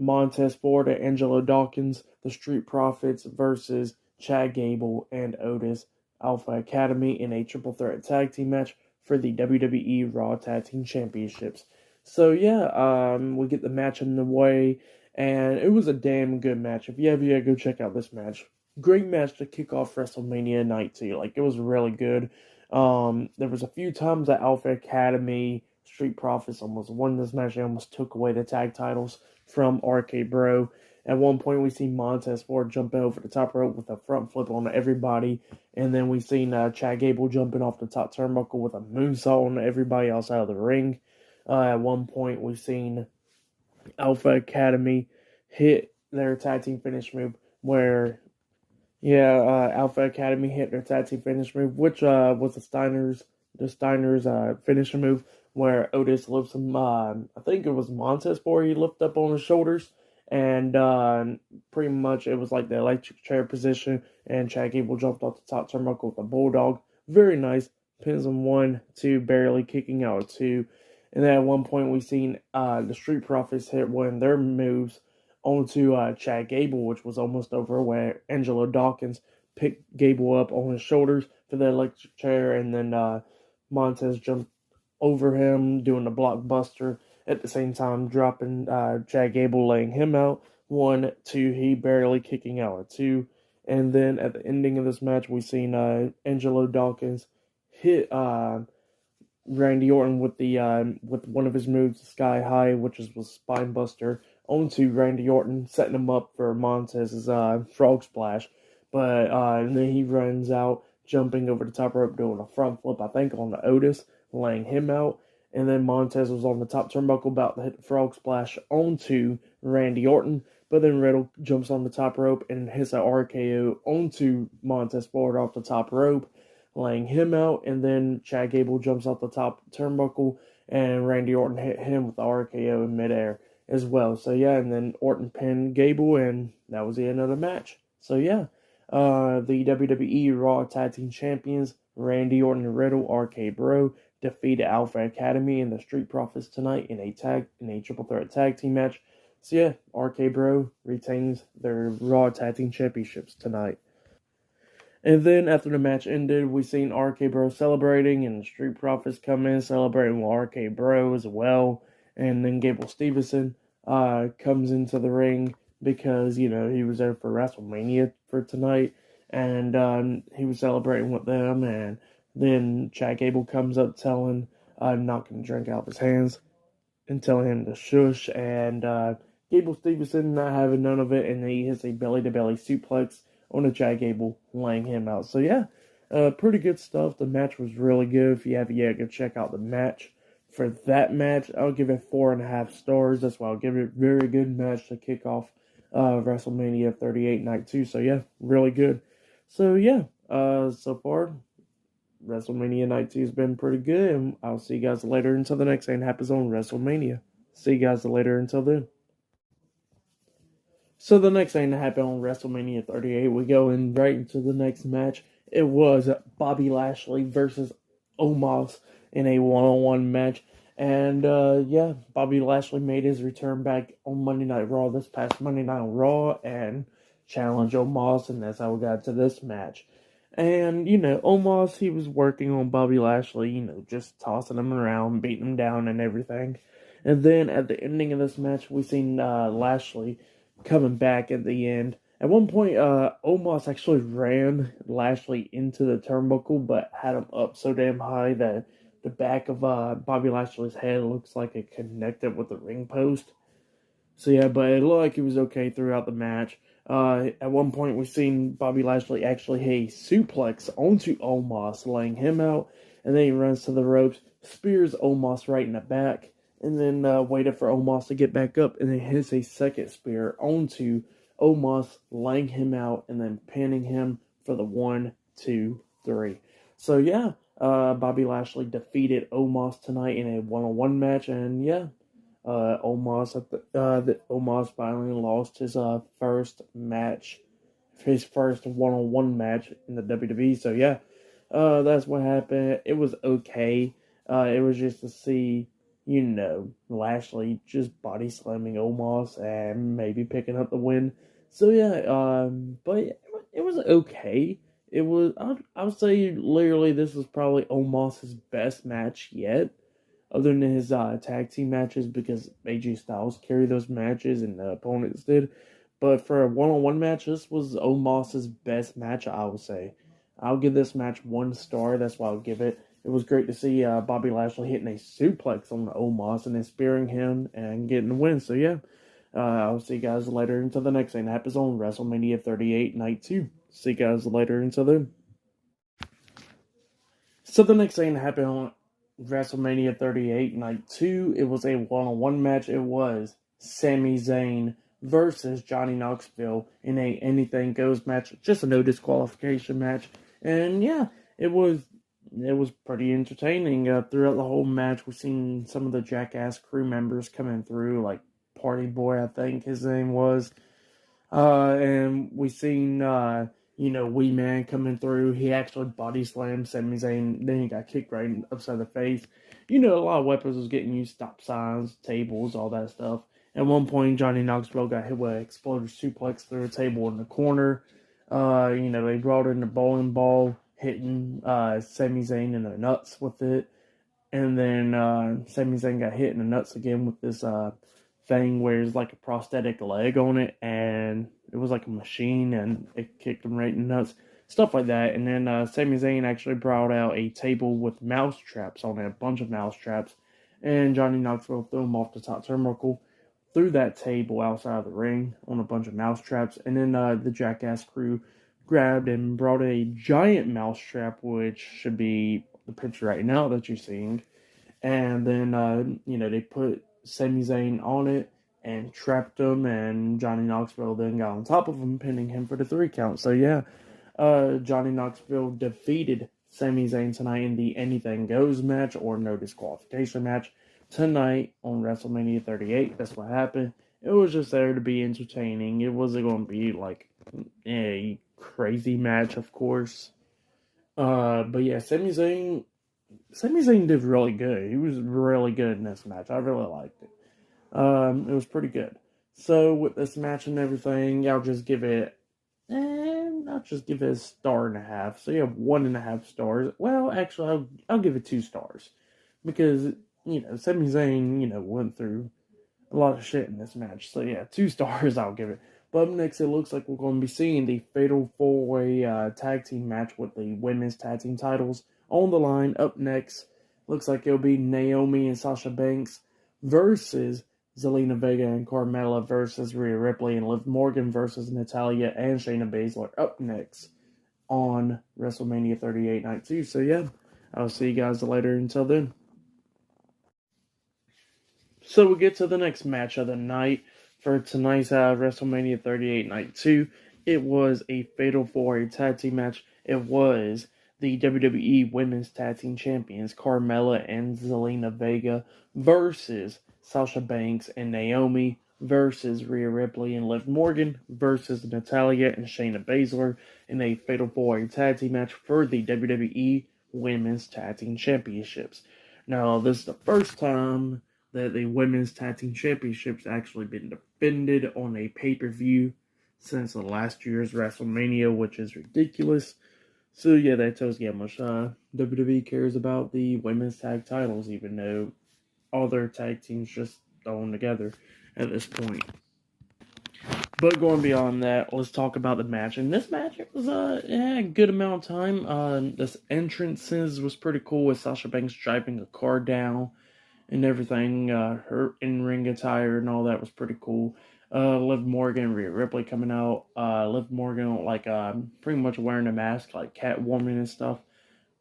Montez Ford and Angelo Dawkins, the Street Profits, versus Chad Gable and Otis, Alpha Academy, in a triple threat tag team match for the WWE Raw Tag Team Championships. So yeah, we get the match in the way, and it was a damn good match. If you have yet, go check out this match. Great match to kick off WrestleMania Night 2. Like, it was really good. There was a few times that Alpha Academy, Street Profits almost won this match. They almost took away the tag titles from RK Bro. At one point, we see Montez Ford jumping over the top rope with a front flip on everybody. And then we seen Chad Gable jumping off the top turnbuckle with a moonsault on everybody else out of the ring. At one point, we seen Alpha Academy hit their tag team finish move where, Alpha Academy hit their tag team finish move, which was the Steiner's finisher move, where Otis lifts him, I think it was Montez Ford he lifted up on his shoulders. And pretty much it was like the electric chair position, and Chad Gable jumped off the top turnbuckle with a bulldog. Very nice. Pins him 1, 2, barely kicking out 2. And then at one point we seen the Street Profits hit one of their moves onto Chad Gable, which was almost over, where Angelo Dawkins picked Gable up on his shoulders for the electric chair, and then Montez jumped over him doing the blockbuster. At the same time, dropping Chad Gable, laying him out. 1, 2, he barely kicking out at 2. And then at the ending of this match, we seen Angelo Dawkins hit Randy Orton with with one of his moves, Sky High, which was Spine Buster, onto Randy Orton, setting him up for Montez's Frog Splash. But and then he runs out, jumping over the top rope, doing a front flip, I think, on the Otis, laying him out. And then Montez was on the top turnbuckle, about to hit the Frog Splash onto Randy Orton. But then Riddle jumps on the top rope and hits an RKO onto Montez Ford off the top rope, laying him out. And then Chad Gable jumps off the top turnbuckle, and Randy Orton hit him with the RKO in midair as well. So yeah, and then Orton pinned Gable, and that was the end of the match. So yeah, the WWE Raw Tag Team Champions, Randy Orton and Riddle, RK Bro, defeated Alpha Academy and the Street Profits tonight in a triple threat tag team match. So yeah, RK Bro retains their Raw Tag Team Championships tonight. And then after the match ended, we seen RK Bro celebrating, and the Street Profits come in celebrating with RK Bro as well. And then Gable Stevenson comes into the ring because, you know, he was there for WrestleMania for tonight, and he was celebrating with them. And then Chad Gable comes up telling, knocking the drink out of his hands and telling him to shush, and Gable Stevenson not having none of it, and then he hits a belly-to-belly suplex on a Chad Gable, laying him out. So yeah, pretty good stuff. The match was really good. If you haven't yet, go check out the match. For that match, I'll give it 4.5 stars. That's why I'll give it a very good match to kick off WrestleMania 38 Night 2. So yeah, really good. So yeah, so far, WrestleMania Night 2 has been pretty good, and I'll see you guys later until the next thing happens on WrestleMania. See you guys later until then. So the next thing that happened on WrestleMania 38, we go in right into the next match. It was Bobby Lashley versus Omos in a one-on-one match. And yeah, Bobby Lashley made his return back on Monday Night Raw this past Monday Night Raw and challenged Omos, and that's how we got to this match. And, you know, Omos, he was working on Bobby Lashley, you know, just tossing him around, beating him down and everything. And then at the ending of this match, we seen Lashley coming back at the end. At one point, Omos actually ran Lashley into the turnbuckle, but had him up so damn high that the back of Bobby Lashley's head looks like it connected with the ring post. So yeah, but it looked like he was okay throughout the match. At one point, we've seen Bobby Lashley actually hit a suplex onto Omos, laying him out, and then he runs to the ropes, spears Omos right in the back, and then waited for Omos to get back up, and then hits a second spear onto Omos, laying him out, and then pinning him for the 1, 2, 3. So yeah, Bobby Lashley defeated Omos tonight in a one-on-one match, and yeah, Omos finally lost his first match, his first one-on-one match in the WWE. So yeah, that's what happened. It was okay. It was just to see, you know, Lashley just body slamming Omos and maybe picking up the win. So yeah, but it was okay. It was, I would say, literally, this was probably Omos' best match yet, other than his tag team matches, because AJ Styles carried those matches and the opponents did. But for a one-on-one match, this was Omos' best match, I would say. I'll give this match 1 star. That's why I'll give it. It was great to see Bobby Lashley hitting a suplex on the Omos and then spearing him and getting the win. So yeah, I'll see you guys later until the next thing that happens on WrestleMania 38 Night 2. See you guys later until then. So the next thing that happened on WrestleMania 38 Night 2, it was a one-on-one match. It was Sami Zayn versus Johnny Knoxville in a anything goes match, just a no disqualification match. And yeah, it was pretty entertaining. Throughout the whole match, we've seen some of the Jackass crew members coming through, like Party Boy, I think his name was. And we seen, you know, Wee Man coming through. He actually body slammed Sami Zayn. Then he got kicked right upside the face. You know, a lot of weapons was getting used, stop signs, tables, all that stuff. At one point, Johnny Knoxville got hit with an exploder suplex through a table in the corner. You know, they brought in the bowling ball, hitting Sami Zayn in the nuts with it. And then Sami Zayn got hit in the nuts again with this thing where it's like a prosthetic leg on it, and it was like a machine, and it kicked him right in the nuts. stuff like that. And then Sami Zayn actually brought out a table with mouse traps on it, a bunch of mouse traps, and Johnny Knoxville threw him off the top turnbuckle through that table outside of the ring on a bunch of mouse traps. And then the Jackass crew grabbed and brought a giant mouse trap, which should be the picture right now that you're seeing. And then, they put Sami Zayn on it and trapped him, and Johnny Knoxville then got on top of him, pinning him for the 3 count. So, yeah, Johnny Knoxville defeated Sami Zayn tonight in the Anything Goes match or no disqualification match tonight on WrestleMania 38. That's what happened. It was just there to be entertaining. It wasn't going to be like a crazy match, of course. But yeah, Sami Zayn did really good. He was really good in this match. I really liked it. It was pretty good. So with this match and everything, I'll just give it a 1.5. So you have 1.5 stars. Well, actually, I'll give it 2 stars because Sami Zayn went through a lot of shit in this match. So yeah, 2 stars I'll give it. But up next, it looks like we're going to be seeing the Fatal 4-Way Tag Team match with the Women's Tag Team titles on the line. Up next, looks like it'll be Naomi and Sasha Banks versus Zelina Vega and Carmella versus Rhea Ripley and Liv Morgan versus Natalya and Shayna Baszler up next on WrestleMania 38 Night 2. So yeah, I'll see you guys later. Until then. So we get to the next match of the night for tonight's WrestleMania 38 Night 2. It was a Fatal 4-Way Tag Team match. It was the WWE Women's Tag Team Champions Carmella and Zelina Vega versus Sasha Banks and Naomi versus Rhea Ripley and Liv Morgan versus Natalya and Shayna Baszler in a Fatal 4-Way Tag Team match for the WWE Women's Tag Team Championships. Now, this is the first time that the Women's Tag Team Championships actually been defended on a pay-per-view since last year's WrestleMania, which is ridiculous. So yeah, that tells you how much WWE cares about the women's tag titles, even though all their tag teams just thrown together at this point. But going beyond that, let's talk about the match. And this match, it was a good amount of time. This entrances was pretty cool with Sasha Banks driving a car down and everything. Her in-ring attire and all that was pretty cool. Liv Morgan, Rhea Ripley coming out. Liv Morgan, pretty much wearing a mask, like Catwoman and stuff.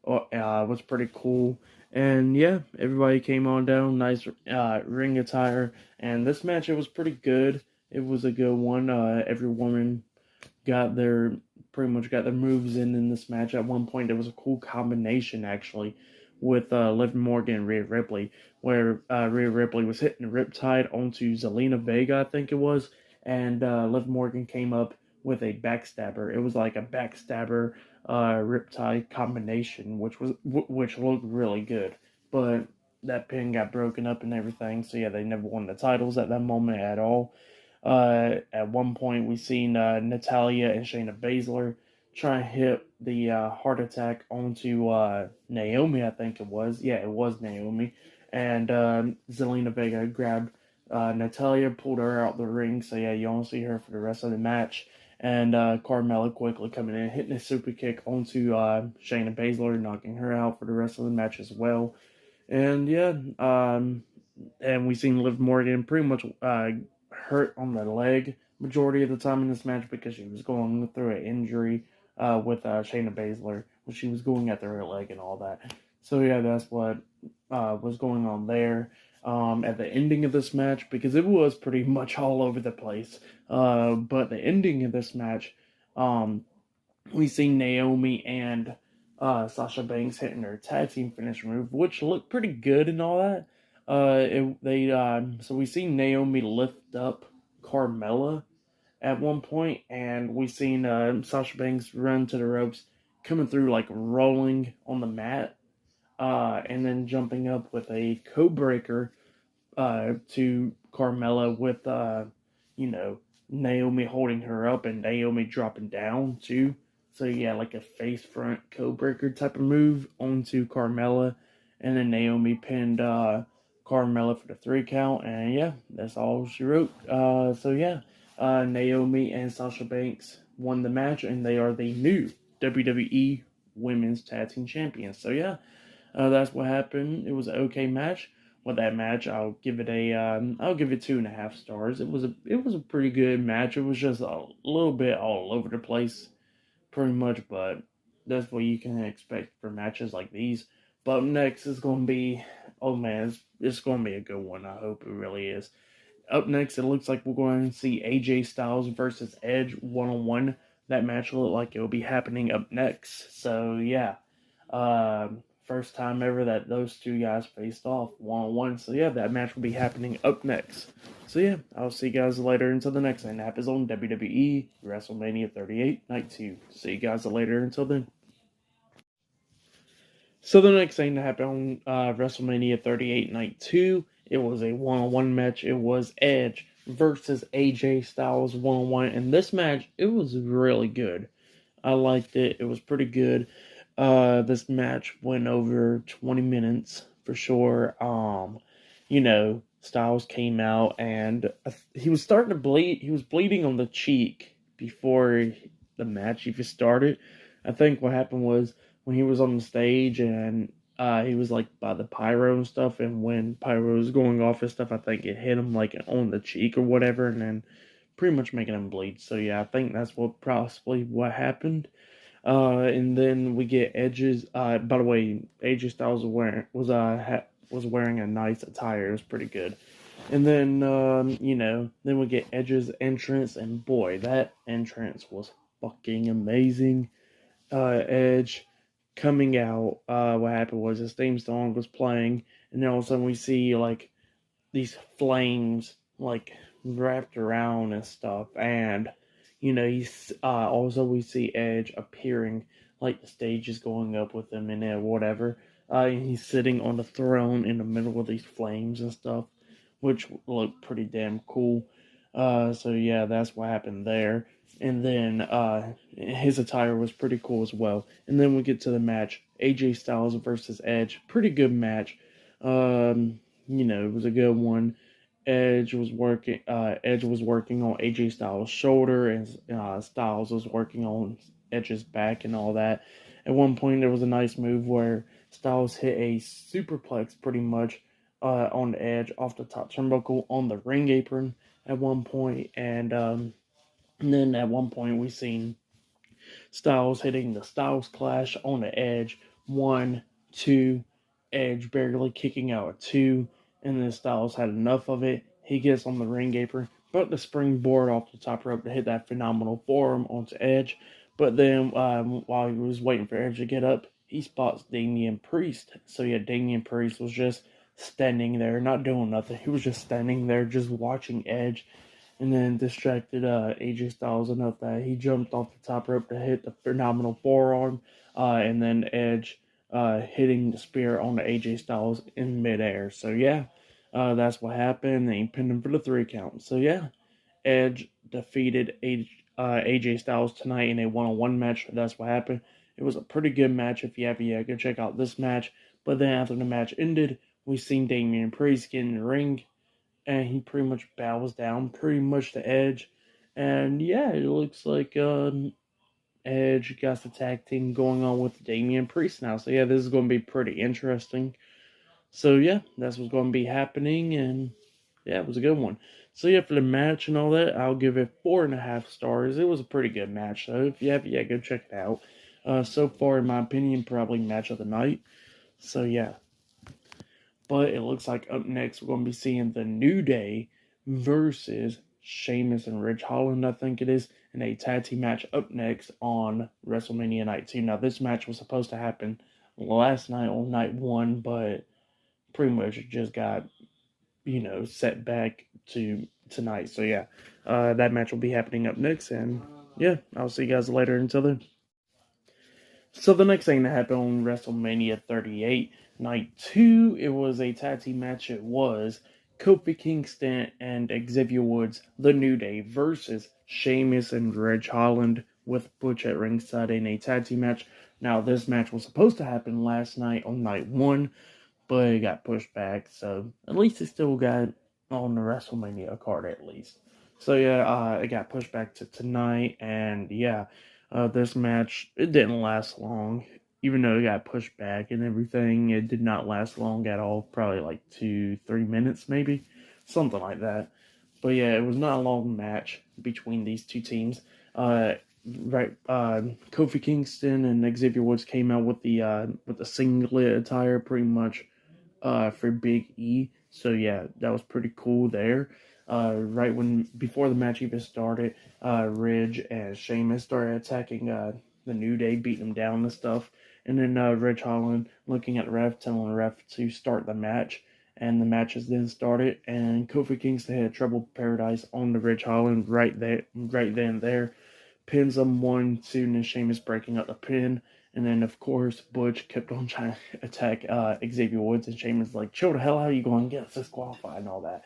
Was pretty cool. And yeah, everybody came on down. Nice ring attire. And this match, it was pretty good. It was a good one. Every woman pretty much got their moves in this match. At one point, there was a cool combination, actually, with Liv Morgan and Rhea Ripley, where Rhea Ripley was hitting the Riptide onto Zelina Vega, I think it was, and Liv Morgan came up with a backstabber. It was like a backstabber Riptide combination, which looked really good, but that pin got broken up and everything, so yeah, they never won the titles at that moment at all. At one point, we seen Natalya and Shayna Baszler try and hit the heart attack onto Naomi, I think it was. Yeah, it was Naomi. And Zelina Vega grabbed Natalya, pulled her out the ring. So yeah, you don't see her for the rest of the match. And Carmella quickly coming in, hitting a super kick onto Shayna Baszler, knocking her out for the rest of the match as well. And yeah, and we seen Liv Morgan pretty much hurt on the leg majority of the time in this match because she was going through an injury with Shayna Baszler when she was going after her leg and all that. So yeah, that's what was going on there at the ending of this match, because it was pretty much all over the place. But the ending of this match, we see Naomi and Sasha Banks hitting their tag team finish move, which looked pretty good and all that. So we see Naomi lift up Carmella at one point, and we seen Sasha Banks run to the ropes, coming through like rolling on the mat, and then jumping up with a code-breaker to Carmella with Naomi holding her up and Naomi dropping down too. So yeah, like a face front code-breaker type of move onto Carmella, and then Naomi pinned Carmella for the 3 count, and yeah, that's all she wrote. So yeah, Naomi and Sasha Banks won the match, and they are the new WWE Women's Tag Team Champions. So yeah, that's what happened. It was an okay match. With that match, I'll give it 2.5 stars. It was a pretty good match. It was just a little bit all over the place, pretty much, but that's what you can expect for matches like these. But up next is going to be, oh man, it's going to be a good one. I hope it really is. Up next, it looks like we're going to see AJ Styles versus Edge one-on-one. That match will look like it will be happening up next. So yeah, first time ever that those two guys faced off one-on-one. So yeah, that match will be happening up next. So yeah, I'll see you guys later until the next thing that happens on WWE WrestleMania 38 Night 2. See you guys later until then. So the next thing that happened on WrestleMania 38 Night 2, it was a one-on-one match. It was Edge versus AJ Styles one-on-one. And this match, it was really good. I liked it. It was pretty good. This match went over 20 minutes for sure. Styles came out and he was starting to bleed. He was bleeding on the cheek before the match even started. I think what happened was when he was on the stage and he was like by the pyro and stuff, and when pyro was going off and stuff, I think it hit him like on the cheek or whatever, and then pretty much making him bleed. So yeah, I think that's possibly what happened. And then we get Edge's. By the way, AJ Styles was wearing a nice attire. It was pretty good. And then then we get Edge's entrance, and boy, that entrance was fucking amazing. Edge coming out. What happened was his theme song was playing, and then all of a sudden we see like these flames like wrapped around and stuff, and he's also we see Edge appearing, like the stage is going up with him and whatever. And he's sitting on the throne in the middle of these flames and stuff, which looked pretty damn cool. So yeah, that's what happened there. And then his attire was pretty cool as well. And then we get to the match, AJ Styles versus Edge. Pretty good match. It was a good one. Edge was working on AJ Styles' shoulder, and Styles was working on Edge's back and all that. At one point, there was a nice move where Styles hit a superplex pretty much on the Edge off the top turnbuckle on the ring apron at one point, and then at one point we seen Styles hitting the Styles Clash on the Edge. 1, 2, Edge barely kicking out a 2, and then Styles had enough of it. He gets on the ring apron, but the springboard off the top rope to hit that phenomenal forearm onto Edge. But then while he was waiting for Edge to get up, he spots Damian Priest. So yeah, Damian Priest was just standing there, not doing nothing. He was just standing there, just watching Edge. And then distracted AJ Styles enough that he jumped off the top rope to hit the phenomenal forearm, and then Edge hitting the spear on the AJ Styles in midair. So yeah, that's what happened. They pinned him for the 3 count. So yeah, Edge defeated AJ Styles tonight in a one-on-one match. That's what happened. It was a pretty good match. If you haven't yet, go check out this match. But then after the match ended, we seen Damian Priest get in the ring, and he pretty much bows down pretty much to Edge. And yeah, it looks like Edge got the tag team going on with Damian Priest now. So yeah, this is going to be pretty interesting. So yeah, that's what's going to be happening. And yeah, it was a good one. So yeah, for the match and all that, I'll give it 4.5 stars. It was a pretty good match. So if you have, yeah, go check it out. So far, in my opinion, probably match of the night. So yeah. But it looks like up next we're going to be seeing The New Day versus Sheamus and Ridge Holland, I think it is, in a tag team match up next on WrestleMania Night 2. Now, this match was supposed to happen last night on Night 1, but pretty much it just got, set back to tonight. So, yeah, that match will be happening up next, and yeah, I'll see you guys later. Until then. So the next thing that happened on WrestleMania 38 Night 2, it was a tag team match. It was Kofi Kingston and Xavier Woods, The New Day, versus Sheamus and Ridge Holland with Butch at ringside in a tag team match. Now, this match was supposed to happen last night on Night 1, but it got pushed back, so at least it still got on the WrestleMania card at least. So yeah, it got pushed back to tonight, and yeah, This match, it didn't last long. Even though it got pushed back and everything, it did not last long at all. Probably like 2-3 minutes, maybe. Something like that. But yeah, it was not a long match between these two teams. Kofi Kingston and Xavier Woods came out with the singlet attire pretty much for Big E. So yeah, that was pretty cool there. Before the match even started, Ridge and Sheamus started attacking the New Day, beating them down and stuff. And then Ridge Holland looking at the ref, telling the ref to start the match. And the match has then started, and Kofi Kingston had Trouble Paradise on the Ridge Holland right then and there. Pins him 1-2, and then Sheamus breaking up the pin. And then, of course, Butch kept on trying to attack Xavier Woods, and Sheamus like, chill the hell out, you going to get us disqualified and all that.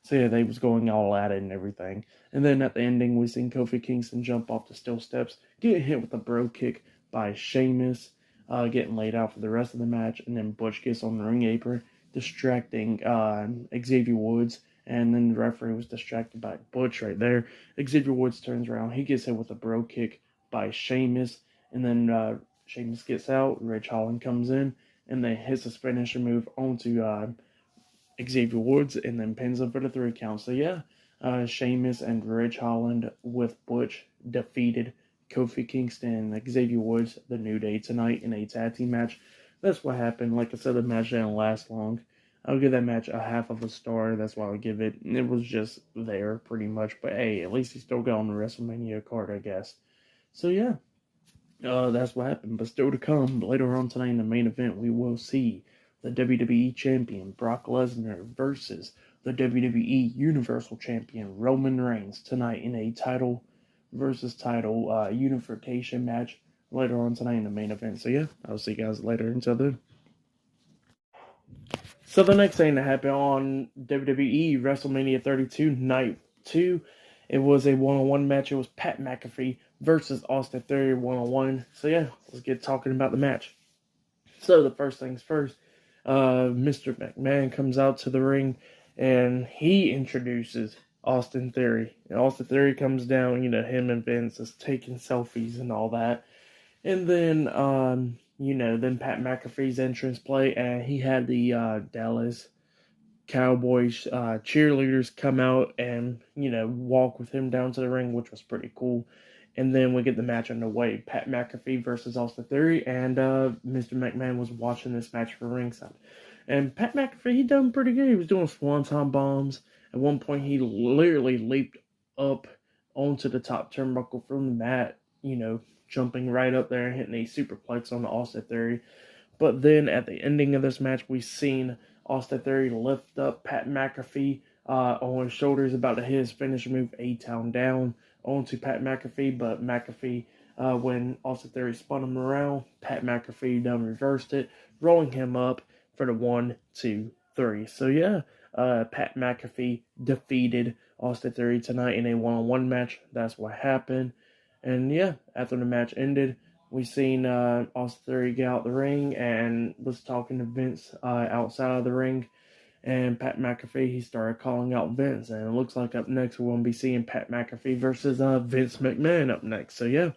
So yeah, they was going all at it and everything. And then at the ending, we seen Kofi Kingston jump off the steel steps, get hit with a bro kick by Sheamus, getting laid out for the rest of the match. And then Butch gets on the ring apron, distracting Xavier Woods. And then the referee was distracted by Butch right there. Xavier Woods turns around. He gets hit with a bro kick by Sheamus. And then Sheamus gets out. Ridge Holland comes in. And then hits a finisher move onto Xavier Woods. And then pins him for the 3 count. So yeah, Sheamus and Ridge Holland with Butch defeated Kofi Kingston and Xavier Woods, the New Day, tonight in a tag team match. That's what happened. Like I said, the match didn't last long. I'll give that match a half of a star. That's why I'll give it. It was just there, pretty much. But hey, at least he still got on the WrestleMania card, I guess. So yeah, that's what happened. But still to come, later on tonight in the main event, we will see the WWE Champion Brock Lesnar versus the WWE Universal Champion Roman Reigns tonight in a title versus title unification match later on tonight in the main event. So yeah, I'll see you guys later. Until then. So the next thing that happened on WWE WrestleMania 32 Night 2, it was a one-on-one match. It was Pat McAfee versus Austin Theory one-on-one. So yeah, let's get talking about the match. So the first things first, Mr. McMahon comes out to the ring and he introduces Austin Theory. And Austin Theory comes down, him and Vince is taking selfies and all that. And then then Pat McAfee's entrance play, and he had the Dallas Cowboys cheerleaders come out and, walk with him down to the ring, which was pretty cool. And then we get the match underway, Pat McAfee versus Austin Theory, and Mr. McMahon was watching this match for ringside. And Pat McAfee, he done pretty good. He was doing swanton bombs. At one point, he literally leaped up onto the top turnbuckle from the mat, jumping right up there and hitting a superplex on the Austin Theory. But then at the ending of this match, we seen Austin Theory lift up Pat McAfee on his shoulders, about to hit his finisher move, A-Town down onto Pat McAfee. But McAfee, when Austin Theory spun him around, Pat McAfee done reversed it, rolling him up for the 1, 2, 3. So yeah, Pat McAfee defeated Austin Theory tonight in a one-on-one match. That's what happened. And yeah, after the match ended, we seen Austin Theory get out the ring and was talking to Vince outside of the ring. And Pat McAfee, he started calling out Vince. And it looks like up next we're going to be seeing Pat McAfee versus Vince McMahon up next. So yeah,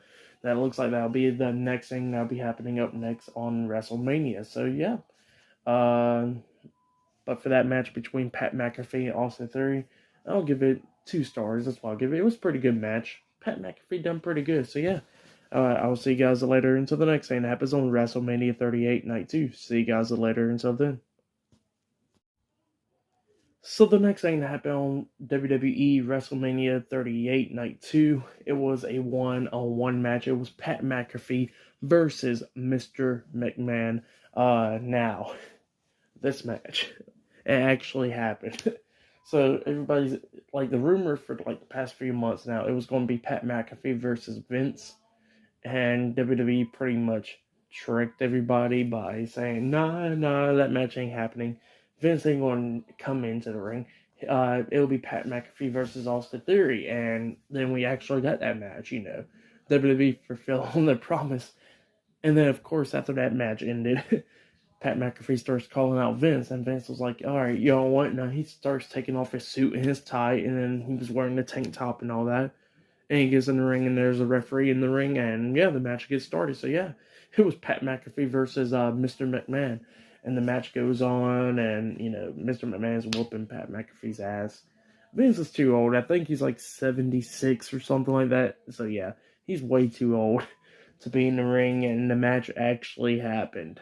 that looks like that'll be the next thing that'll be happening up next on WrestleMania. So yeah. But for that match between Pat McAfee and Austin Theory, I'll give it 2 stars. That's what I'll give it. It was a pretty good match. Pat McAfee done pretty good. So yeah, I'll see you guys later until the next thing that happens on WrestleMania 38 Night 2. See you guys later until then. So the next thing that happened on WWE WrestleMania 38 Night 2, it was a one-on-one match. It was Pat McAfee versus Mr. McMahon. Now, this match, it actually happened. So everybody's, like, the rumor for, like, the past few months now, it was going to be Pat McAfee versus Vince. And WWE pretty much tricked everybody by saying, nah, that match ain't happening. Vince ain't going to come into the ring. It'll be Pat McAfee versus Austin Theory. And then we actually got that match, WWE fulfilled their promise. And then, of course, after that match ended, Pat McAfee starts calling out Vince, and Vince was like, all right, you know what? Now he starts taking off his suit and his tie, and then he was wearing the tank top and all that. And he gets in the ring, and there's a referee in the ring, and yeah, the match gets started. So yeah, it was Pat McAfee versus Mr. McMahon. And the match goes on, and, Mr. McMahon's whooping Pat McAfee's ass. Vince is too old. I think he's like 76 or something like that. So yeah, he's way too old to be in the ring, and the match actually happened.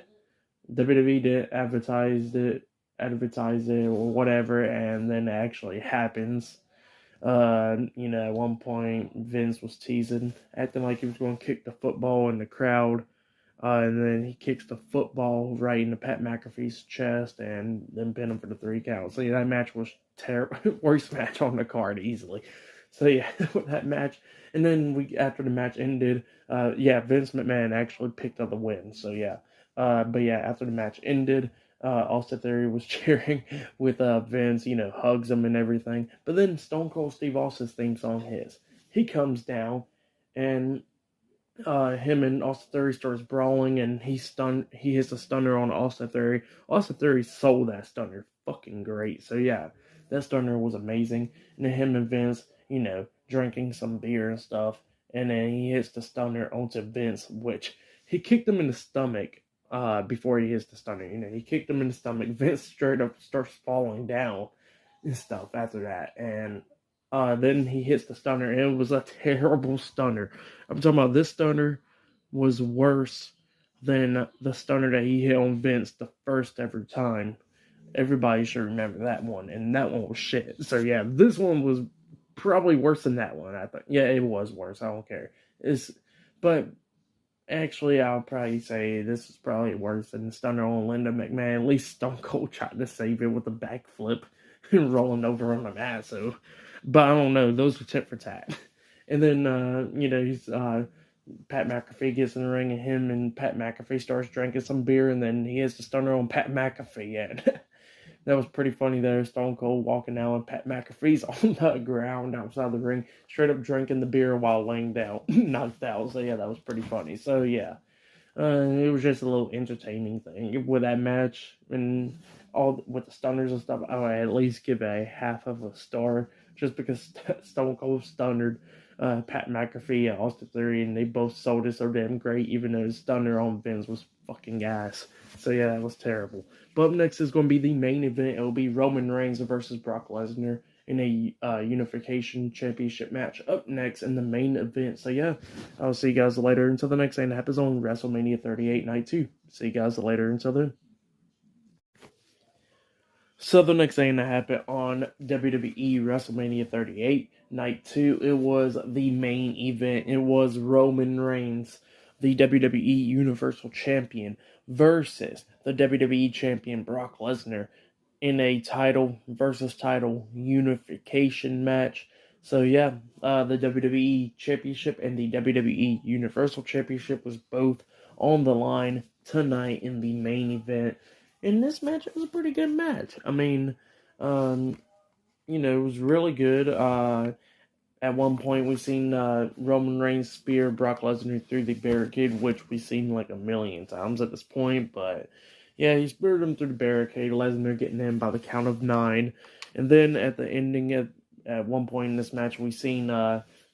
WWE did advertise it or whatever, and then it actually happens. At one point, Vince was teasing, acting like he was going to kick the football in the crowd. And then he kicks the football right into Pat McAfee's chest and then pin him for the 3 count. So yeah, that match was terrible. Worst match on the card easily. So yeah, that match. And then after the match ended, Vince McMahon actually picked up the win. So yeah. But yeah, after the match ended, Austin Theory was cheering with Vince, hugs him and everything. But then Stone Cold Steve Austin's theme song hits. He comes down, and him and Austin Theory starts brawling, and he hits a stunner on Austin Theory. Austin Theory sold that stunner fucking great. So yeah, that stunner was amazing. And then him and Vince, drinking some beer and stuff, and then he hits the stunner onto Vince, which he kicked him in the stomach before he hits the stunner. He kicked him in the stomach. Vince straight up starts falling down and stuff after that, and then he hits the stunner, and it was a terrible stunner. I'm talking about this stunner was worse than the stunner that he hit on Vince the first ever time. Everybody should remember that one, and that one was shit. So yeah, this one was probably worse than that one, I think. Yeah, it was worse. I don't care. But actually, I'll probably say this is probably worse than the stunner on Linda McMahon. At least Stone Cold tried to save it with a backflip and rolling over on the mat. So, but I don't know. Those were tit for tat. And then, he's Pat McAfee gets in the ring, and him and Pat McAfee starts drinking some beer, and then he has the stunner on Pat McAfee. And that was pretty funny there. Stone Cold walking out, and Pat McAfee's on the ground outside the ring, straight up drinking the beer while laying down, knocked out. So yeah, that was pretty funny. So yeah, it was just a little entertaining thing with that match, and all with the stunners and stuff. I would at least give it a half of a star, just because Stone Cold stunned Pat McAfee and Austin Theory, and they both sold it so damn great, even though the stunner on Vince was fucking ass. So yeah, that was terrible. But up next is going to be the main event. It will be Roman Reigns versus Brock Lesnar in a Unification Championship match up next in the main event. So yeah, I'll see you guys later until the next thing that happens on WrestleMania 38 Night 2. See you guys later until then. So the next thing that happened on WWE WrestleMania 38 Night 2, it was the main event. It was Roman Reigns, the WWE Universal Champion, versus the WWE Champion Brock Lesnar in a title versus title unification match. So yeah, the WWE Championship and the WWE Universal Championship was both on the line tonight in the main event. In this match, it was a pretty good match. I mean, it was really good. At one point, we've seen Roman Reigns spear Brock Lesnar through the barricade, which we've seen like a million times at this point. But yeah, he speared him through the barricade. Lesnar getting in by the count of 9. And then at the ending, at one point in this match, we've seen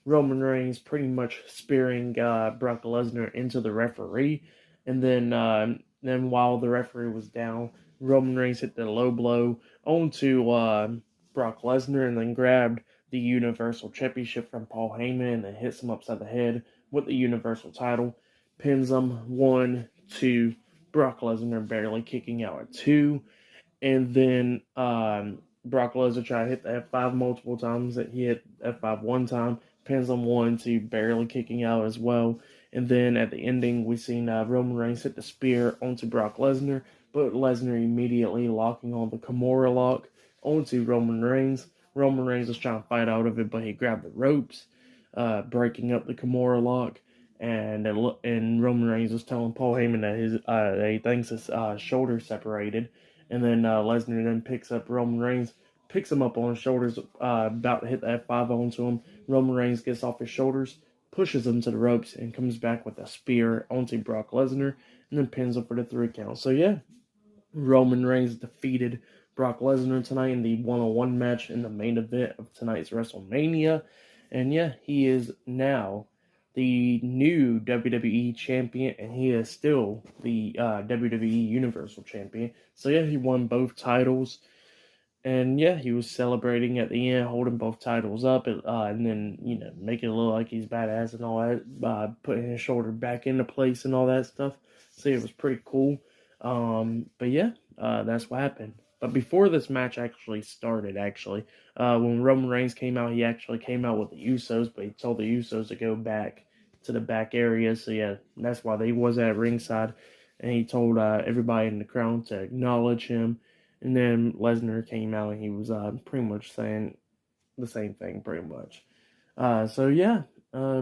Roman Reigns pretty much spearing Brock Lesnar into the referee. And then while the referee was down, Roman Reigns hit the low blow onto Brock Lesnar, and then grabbed the Universal Championship from Paul Heyman and then hits him upside the head with the Universal title. Pins him 1, 2, Brock Lesnar barely kicking out at 2. And then Brock Lesnar tried to hit the F5 multiple times. He hit F5 one time, pins him 1, 2, barely kicking out as well. And then at the ending, we seen Roman Reigns hit the spear onto Brock Lesnar, but Lesnar immediately locking on the Kimura lock onto Roman Reigns. Roman Reigns was trying to fight out of it, but he grabbed the ropes, breaking up the Kimura lock. And Roman Reigns was telling Paul Heyman that he thinks his shoulder separated. And then Lesnar then picks up Roman Reigns, picks him up on his shoulders, about to hit the F5 onto him. Roman Reigns gets off his shoulders, pushes him to the ropes, and comes back with a spear onto Brock Lesnar, and then pins him for the 3 count. So yeah, Roman Reigns defeated Brock Lesnar tonight in the one-on-one match in the main event of tonight's WrestleMania. And yeah, he is now the new WWE champion, and he is still the WWE Universal Champion. So yeah, he won both titles. And yeah, he was celebrating at the end, holding both titles up, and then, making it look like he's badass and all that, putting his shoulder back into place and all that stuff. So it was pretty cool. But yeah, that's what happened. But before this match actually started, when Roman Reigns came out, he actually came out with the Usos, but he told the Usos to go back to the back area. So yeah, that's why they was at ringside, and he told everybody in the crowd to acknowledge him. And then Lesnar came out and he was pretty much saying the same thing, pretty much. So yeah,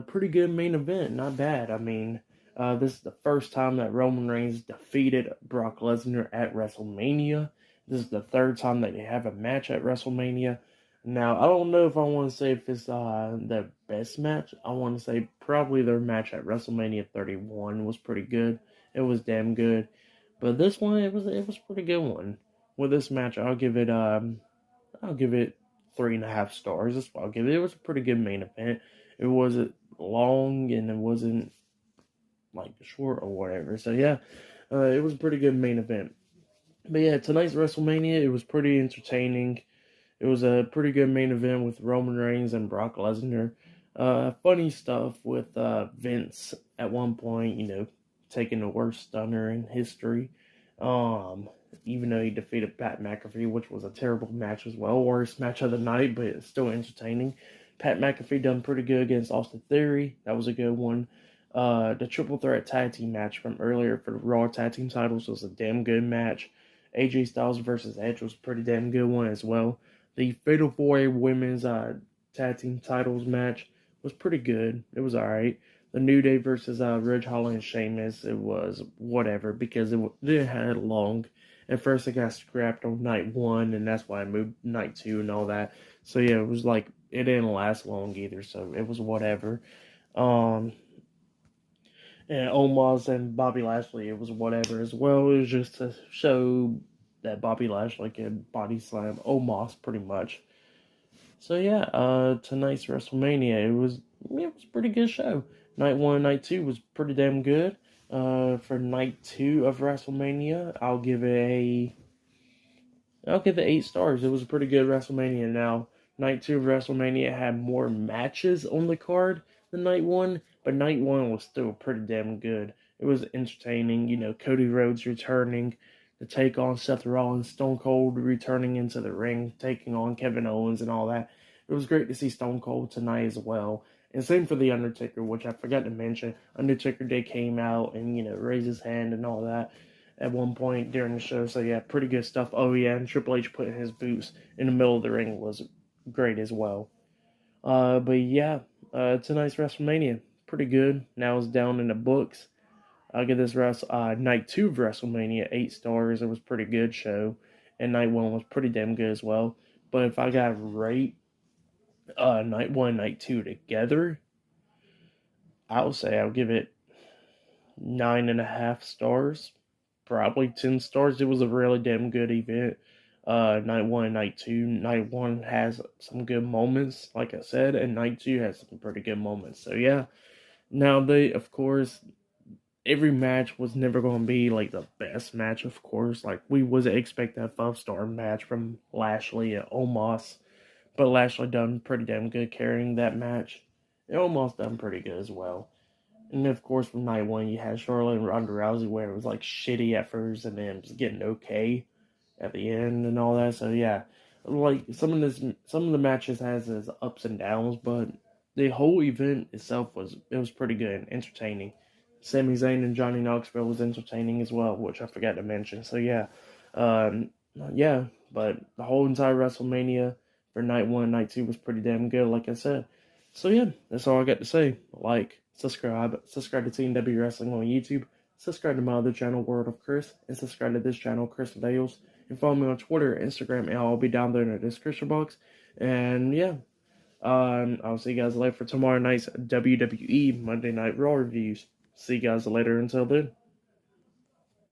pretty good main event, not bad. I mean, this is the first time that Roman Reigns defeated Brock Lesnar at WrestleMania. This is the third time that they have a match at WrestleMania. Now, I don't know if I want to say if it's the best match. I want to say probably their match at WrestleMania 31 was pretty good. It was damn good. But this one, it was a pretty good one. With this match, I'll give it 3.5 stars. That's what I'll give it. It was a pretty good main event. It wasn't long and it wasn't like short or whatever. So yeah, it was a pretty good main event. But yeah, tonight's WrestleMania, it was pretty entertaining. It was a pretty good main event with Roman Reigns and Brock Lesnar. Funny stuff with Vince at one point, taking the worst stunner in history. Even though he defeated Pat McAfee, which was a terrible match as well. Worst match of the night, but it's still entertaining. Pat McAfee done pretty good against Austin Theory. That was a good one. The Triple Threat Tag Team match from earlier for the Raw Tag Team titles was a damn good match. AJ Styles versus Edge was a pretty damn good one as well. The Fatal 4-Way Women's Tag Team titles match was pretty good. It was alright. The New Day versus Ridge Holland and Sheamus, it was whatever because it didn't have long. At first, it got scrapped on night 1, and that's why I moved night 2 and all that. So yeah, it was like it didn't last long either, so it was whatever. And Omos and Bobby Lashley, it was whatever as well. It was just to show that Bobby Lashley could body slam Omos pretty much. So yeah, tonight's WrestleMania, it was a pretty good show. Night 1 and night 2 was pretty damn good. For night 2 of WrestleMania, I'll give it 8 stars. It was a pretty good WrestleMania. Now, night 2 of WrestleMania had more matches on the card than night 1, but night 1 was still pretty damn good. It was entertaining. Cody Rhodes returning to take on Seth Rollins, Stone Cold returning into the ring, taking on Kevin Owens and all that. It was great to see Stone Cold tonight as well. And same for The Undertaker, which I forgot to mention. Undertaker Day came out and, raised his hand and all that at one point during the show. So, yeah, pretty good stuff. Oh, yeah, and Triple H putting his boots in the middle of the ring was great as well. But, yeah, tonight's WrestleMania, pretty good. Now it's down in the books. I'll give this night 2 of WrestleMania 8 stars. It was a pretty good show. And night 1 was pretty damn good as well. But if I got to rate night 1 and night 2 together, I'll give it 9.5 stars, probably 10 stars. It was a really damn good event. Night 1 and night 2. Night 1 has some good moments, like I said, and night 2 has some pretty good moments. So yeah, now of course, every match was never going to be like the best match, of course. Like we wasn't expecting a 5-star match from Lashley and Omos. But Lashley done pretty damn good carrying that match. And almost done pretty good as well. And then, of course, from night 1, you had Charlotte and Ronda Rousey, where it was like shitty at first and then it was getting okay at the end and all that. So yeah, like some of the matches has its ups and downs, but the whole event itself was pretty good and entertaining. Sami Zayn and Johnny Knoxville was entertaining as well, which I forgot to mention. So yeah, but the whole entire WrestleMania for night 1 and night 2 was pretty damn good, like I said. So yeah, that's all I got to say. Like, subscribe to Team W Wrestling on YouTube, subscribe to my other channel, World of Chris, and subscribe to this channel, Chris Dales, and follow me on Twitter, Instagram, and I'll be down there in the description box. And yeah, I'll see you guys later for tomorrow night's WWE Monday Night Raw reviews. See you guys later until then.